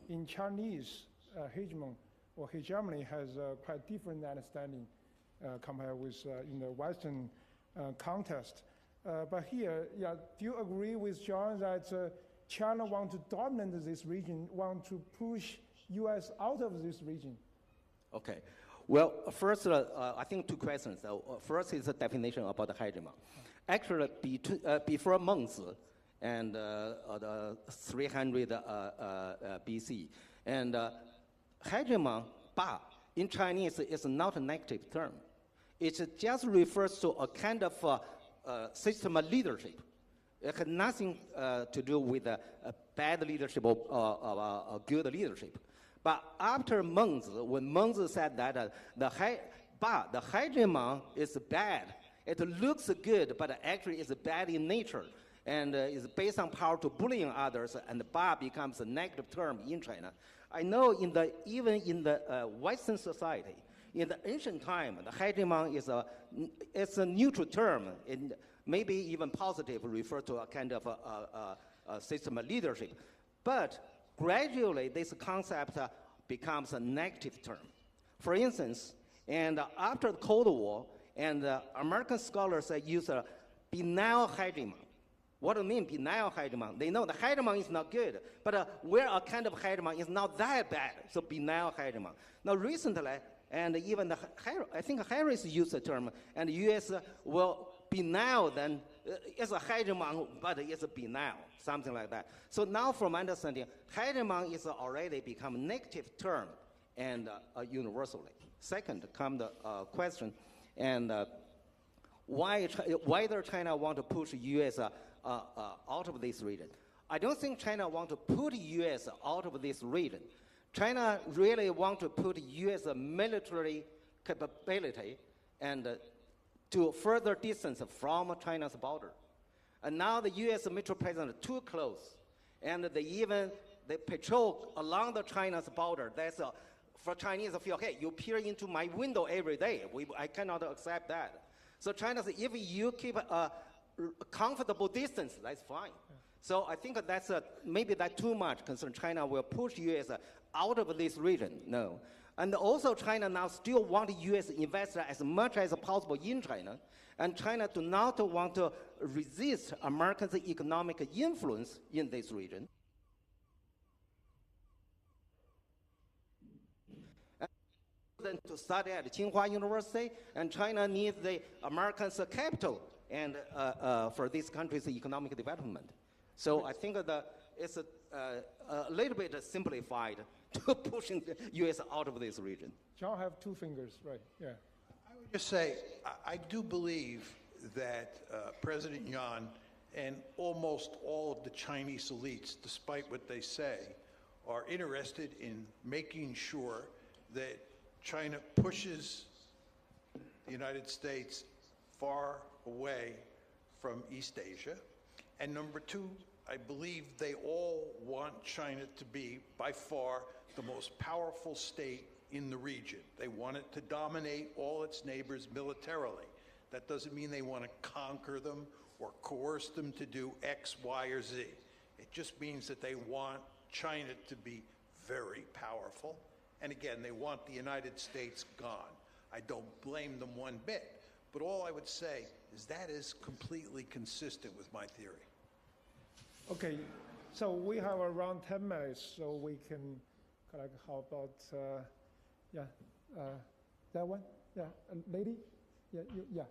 A: in Chinese, hegemony has quite different understanding compared with in the Western context. But here, do you agree with John that China want to dominate this region, want to push U.S. out of this region?
C: Okay. Well, first, I think two questions. First is the definition about the hegemon. Actually, before Mengzi and 300 BC, and hegemon, ba, in Chinese is not a negative term. It just refers to a kind of system of leadership. It has nothing to do with bad leadership or good leadership. But after Mengzi, when Mengzi said that the hegemon is bad, it looks good, but actually is bad in nature, and is based on power to bullying others, and ba becomes a negative term in China. I know even in the Western society, in the ancient time, the hegemon is a neutral term, and maybe even positive, refer to a kind of a system of leadership. But gradually, this concept becomes a negative term. For instance, and after the Cold War, and American scholars use a benign hegemon. What do you mean, benign hegemon? They know the hegemon is not good, but where a kind of hegemon is not that bad, so benign hegemon. Now recently, and even I think Harris used the term, and the U.S. will benign then, it's a hegemon, but it's a benign, something like that. So now from understanding, hegemon is already become a negative term and universally. Second, come the question, and whether China want to push U.S. Out of this region. I don't think China want to put U.S. out of this region. China really want to put U.S. military capability and to further distance from China's border. And now the U.S. military presence too close, and they patrol along the China's border. That's for Chinese feel, hey, you peer into my window every day. I cannot accept that. So China says, if you keep a comfortable distance, that's fine. So I think that's maybe that too much concern. China will push U.S. out of this region. No. And also China now still want U.S. investor as much as possible in China. And China do not want to resist America's economic influence in this region. To study at Tsinghua University, and China needs the Americans' capital and for this country's economic development. So I think it's a little bit simplified to pushing the U.S. out of this region.
A: John have two fingers, right? Yeah.
B: I would just say, I do believe that President Yan and almost all of the Chinese elites, despite what they say, are interested in making sure that China pushes the United States far away from East Asia. And number two, I believe they all want China to be, by far, the most powerful state in the region. They want it to dominate all its neighbors militarily. That doesn't mean they want to conquer them or coerce them to do X, Y, or Z. It just means that they want China to be very powerful. And again, they want the United States gone. I don't blame them one bit. But all I would say is that is completely consistent with my theory.
A: Okay, so we have around 10 minutes, so we can, how about Yeah, that one. Yeah, lady. Yeah, yeah.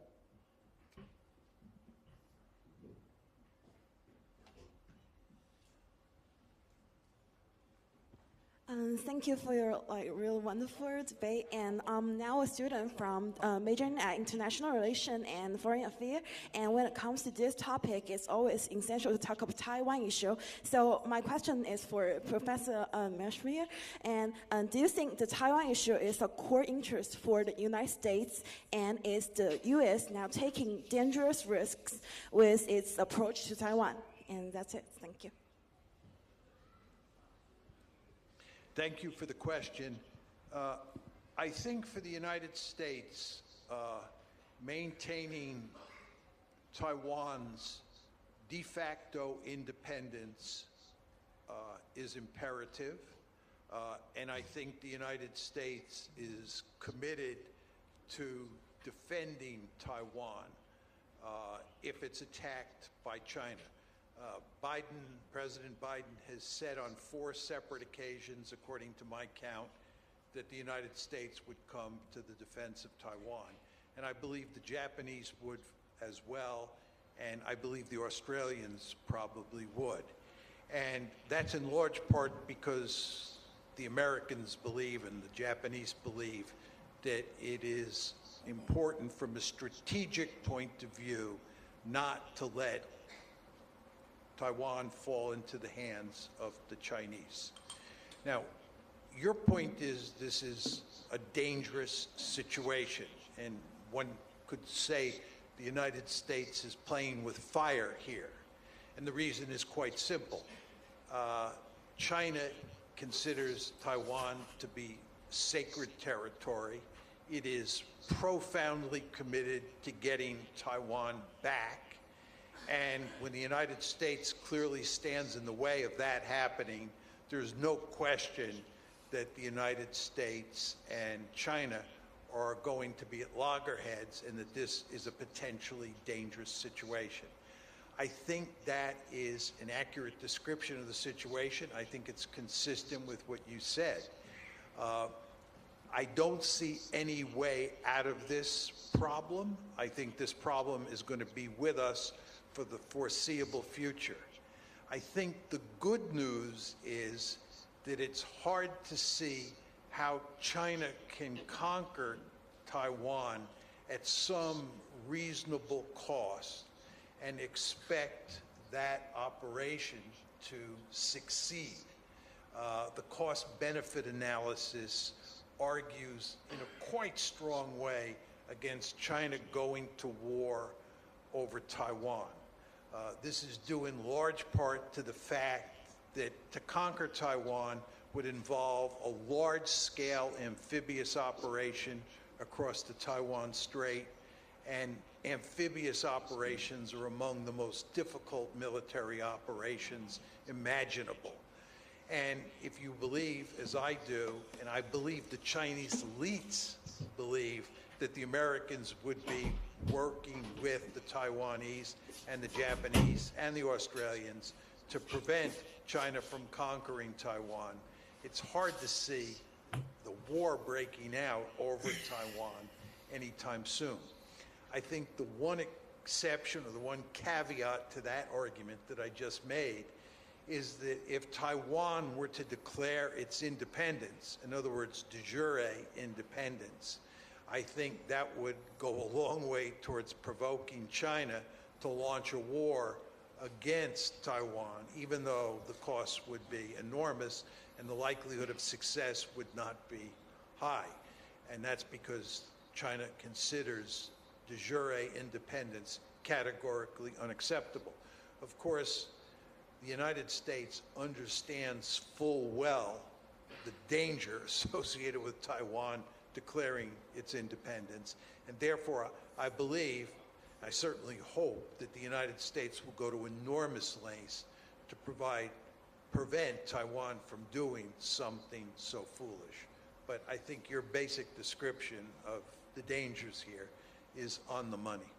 G: Thank you for your real wonderful debate. And I'm now a student from majoring at international relations and foreign affairs. And when it comes to this topic, it's always essential to talk about Taiwan issue. So my question is for Professor Mearsheimer. And do you think the Taiwan issue is a core interest for the United States? And is the U.S. now taking dangerous risks with its approach to Taiwan? And that's it. Thank you.
B: Thank you for the question. I think for the United States, maintaining Taiwan's de facto independence is imperative. And I think the United States is committed to defending Taiwan if it's attacked by China. President Biden has said on 4 separate occasions, according to my count, that the United States would come to the defense of Taiwan. And I believe the Japanese would as well, and I believe the Australians probably would. And that's in large part because the Americans believe and the Japanese believe that it is important from a strategic point of view not to let Taiwan fall into the hands of the Chinese. Now, your point is this is a dangerous situation, and one could say the United States is playing with fire here. And the reason is quite simple. China considers Taiwan to be sacred territory. It is profoundly committed to getting Taiwan back. And when the United States clearly stands in the way of that happening, there's no question that the United States and China are going to be at loggerheads and that this is a potentially dangerous situation. I think that is an accurate description of the situation. I think it's consistent with what you said. I don't see any way out of this problem. I think this problem is going to be with us for the foreseeable future. I think the good news is that it's hard to see how China can conquer Taiwan at some reasonable cost and expect that operation to succeed. The cost-benefit analysis argues in a quite strong way against China going to war over Taiwan. This is due in large part to the fact that to conquer Taiwan would involve a large-scale amphibious operation across the Taiwan Strait, and amphibious operations are among the most difficult military operations imaginable. And if you believe, as I do, and I believe the Chinese elites believe, that the Americans would be working with the Taiwanese and the Japanese and the Australians to prevent China from conquering Taiwan, it's hard to see the war breaking out over Taiwan anytime soon. I think the one exception or the one caveat to that argument that I just made is that if Taiwan were to declare its independence, in other words, de jure independence, I think that would go a long way towards provoking China to launch a war against Taiwan, even though the cost would be enormous and the likelihood of success would not be high. And that's because China considers de jure independence categorically unacceptable. Of course, the United States understands full well the danger associated with Taiwan declaring its independence, and therefore I believe, I certainly hope, that the United States will go to enormous lengths to prevent Taiwan from doing something so foolish. But I think your basic description of the dangers here is on the money.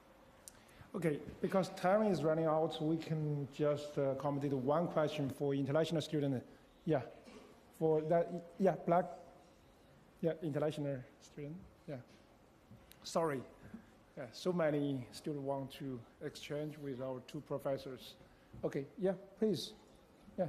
A: Okay, because time is running out, we can just accommodate one question for international student. Yeah, for that, yeah, black. Yeah, international student. Yeah. Sorry. Yeah, so many students want to exchange with our two professors. Okay, yeah, please. Yeah.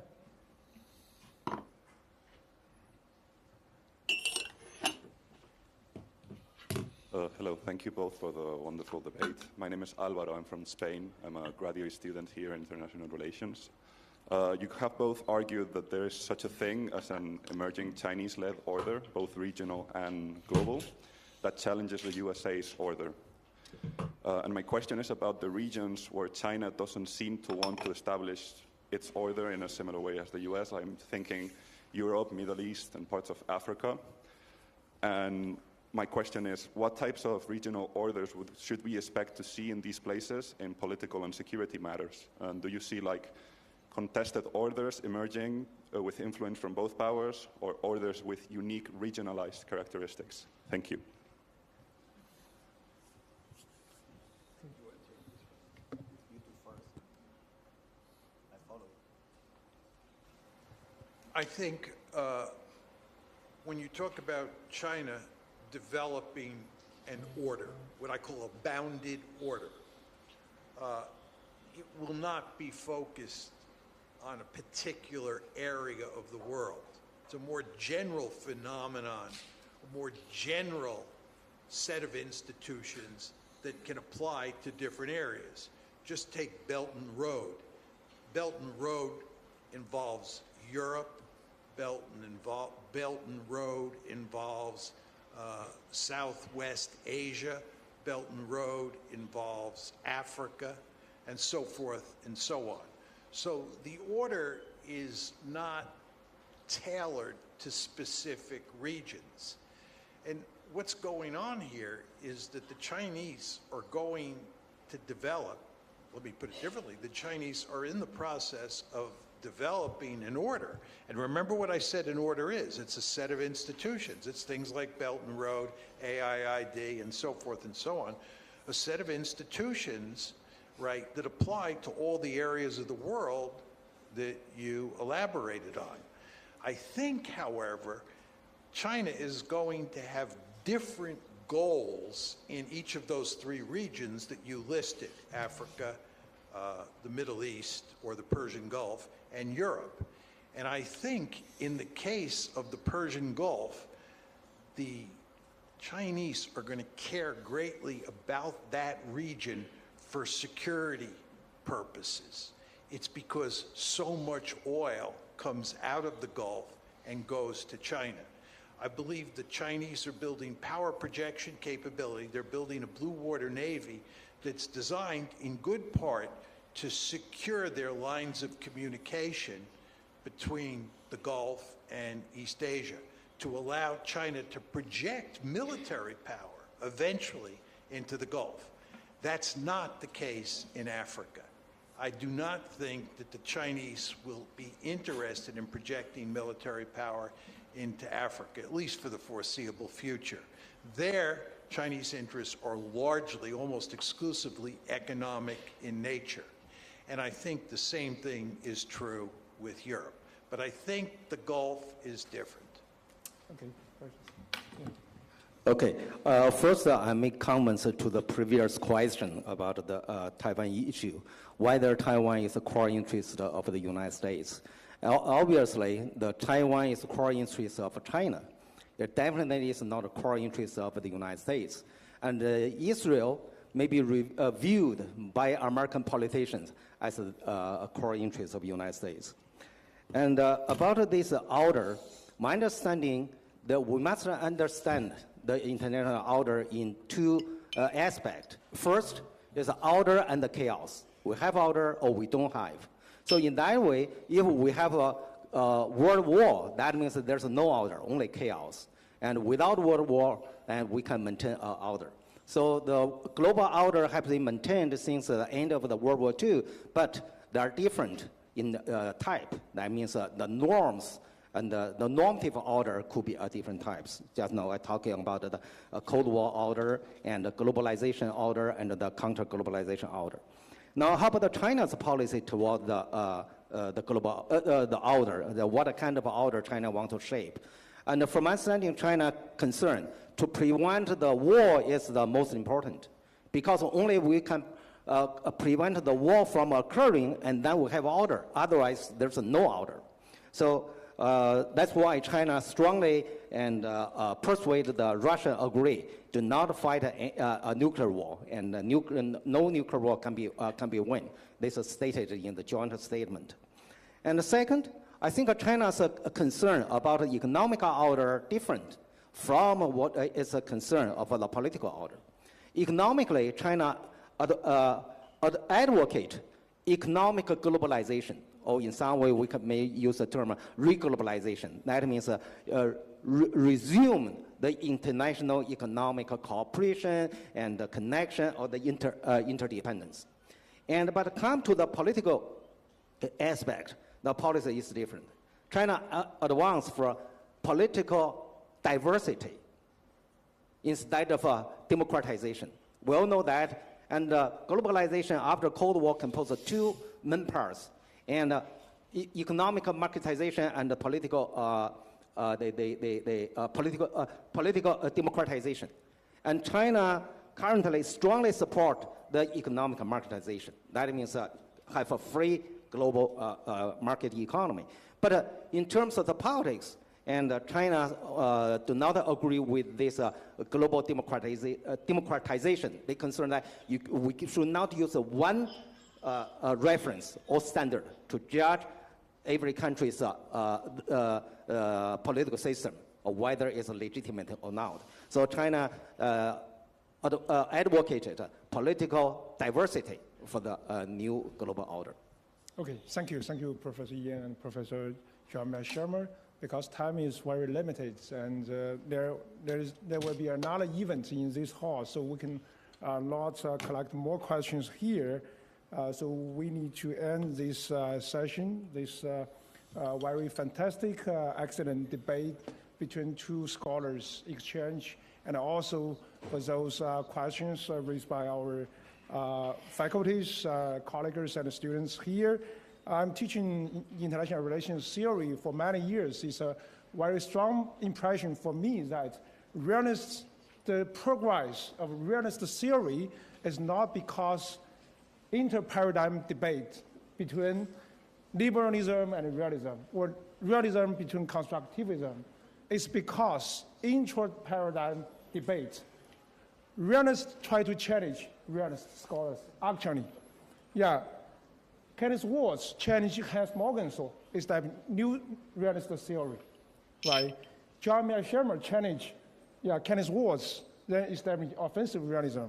H: Hello, thank you both for the wonderful debate. My name is Alvaro, I'm from Spain. I'm a graduate student here in international relations. You have both argued that there is such a thing as an emerging Chinese-led order, both regional and global, that challenges the USA's order. And my question is about the regions where China doesn't seem to want to establish its order in a similar way as the US. I'm thinking Europe, Middle East, and parts of Africa. And my question is, what types of regional orders should we expect to see in these places in political and security matters? Do you see like contested orders emerging with influence from both powers, or orders with unique regionalized characteristics? Thank you.
B: I think when you talk about China developing an order, what I call a bounded order, it will not be focused on a particular area of the world. It's a more general phenomenon, a more general set of institutions that can apply to different areas. Just take Belt and Road. Belt and Road involves Europe. Belt and Road involves Southwest Asia. Belt and Road involves Africa, and so forth and so on. So the order is not tailored to specific regions. And what's going on here is that the Chinese are going to develop, let me put it differently, the Chinese are in the process of developing an order. And remember what I said an order is. It's a set of institutions. It's things like Belt and Road, AIID, and so forth and so on. A set of institutions, right, that apply to all the areas of the world that you elaborated on. I think, however, China is going to have different goals in each of those three regions that you listed, Africa, the Middle East, or the Persian Gulf, and Europe. And I think in the case of the Persian Gulf, the Chinese are going to care greatly about that region for security purposes. It's because so much oil comes out of the Gulf and goes to China. I believe the Chinese are building power projection capability. They're building a blue water navy that's designed in good part to secure their lines of communication between the Gulf and East Asia, to allow China to project military power eventually into the Gulf. That's not the case in Africa. I do not think that the Chinese will be interested in projecting military power into Africa, at least for the foreseeable future. Their Chinese interests are largely, almost exclusively, economic in nature. And I think the same thing is true with Europe. But I think the Gulf is different.
C: Okay. First, I make comments to the previous question about the Taiwan issue, whether Taiwan is a core interest of the United States. Obviously, the Taiwan is a core interest of China. It definitely is not a core interest of the United States. And Israel may be viewed by American politicians as a core interest of the United States. And about this order, my understanding that we must understand the international order in two aspects. First is order and the chaos. We have order or we don't have. So in that way, if we have a world war, that means that there's no order, only chaos. And without world war, we can maintain order. So the global order has been maintained since the end of the World War II, but they are different in type. That means the norms and the normative order could be different types. Just now I'm talking about the Cold War order and the globalization order and the counter-globalization order. Now, how about China's policy toward the global the order? What kind of order China wants to shape? And from my understanding, China concern to prevent the war is the most important, because only we can prevent the war from occurring, and then we have order. Otherwise, there's no order. So that's why China strongly and persuaded Russia agree to not fight a nuclear war, and no nuclear war can be won. This is stated in the joint statement. And the second, I think China's concern about the economic order different from what is a concern of the political order. Economically, China advocate economic globalization, or in some way we may use the term reglobalization. That means resume the international economic cooperation and the connection or the interdependence. But come to the political aspect, the policy is different. China advanced for political diversity instead of democratization. We all know that, and globalization after Cold War composed of two main parts, and economic marketization and political political democratization. And China currently strongly support the economic marketization. That means have a free global market economy. But in terms of the politics, and China do not agree with this global democratization. They concern that we should not use one reference or standard to judge every country's political system, or whether it's legitimate or not. So China advocated political diversity for the new global order.
A: Okay, thank you, Professor Yan and Professor John Shermer. Because time is very limited, and there will be another event in this hall, so we can not collect more questions here. So we need to end this session, this very fantastic, excellent debate between two scholars exchange, and also for those questions raised by our faculties, colleagues, and students here. I'm teaching international relations theory for many years. It's a very strong impression for me that the progress of realist theory is not because inter-paradigm debate between liberalism and realism, or realism between constructivism. It's because intra-paradigm debate. Realists try to challenge realist scholars, actually. Yeah. Kenneth Waltz challenged Hans Morgenthau, established new realist theory, right? John Mearsheimer challenged Kenneth Waltz, then established offensive realism.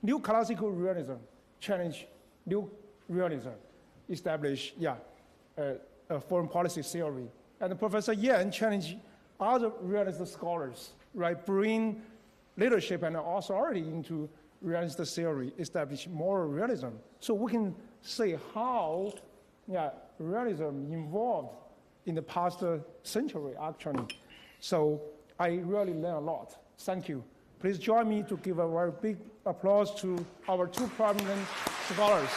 A: New classical realism challenged new realism, established a foreign policy theory. And Professor Yan challenged other realist scholars, right? Bring leadership and authority into realist theory, establish moral realism. So we can say how realism evolved in the past century, actually. So I really learned a lot. Thank you. Please join me to give a very big applause to our two prominent scholars.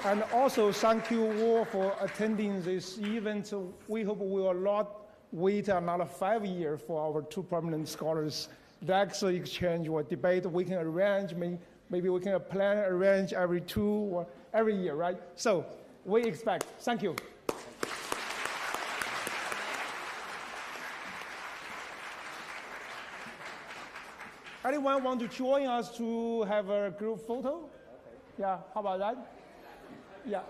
A: And also thank you all for attending this event. We hope we will not wait another 5 years for our two prominent scholars' next exchange or debate. We can arrange, maybe we can arrange every 2 or every year, right? So we expect. Thank you. Anyone want to join us to have a group photo? Okay. Yeah, how about that? Yeah.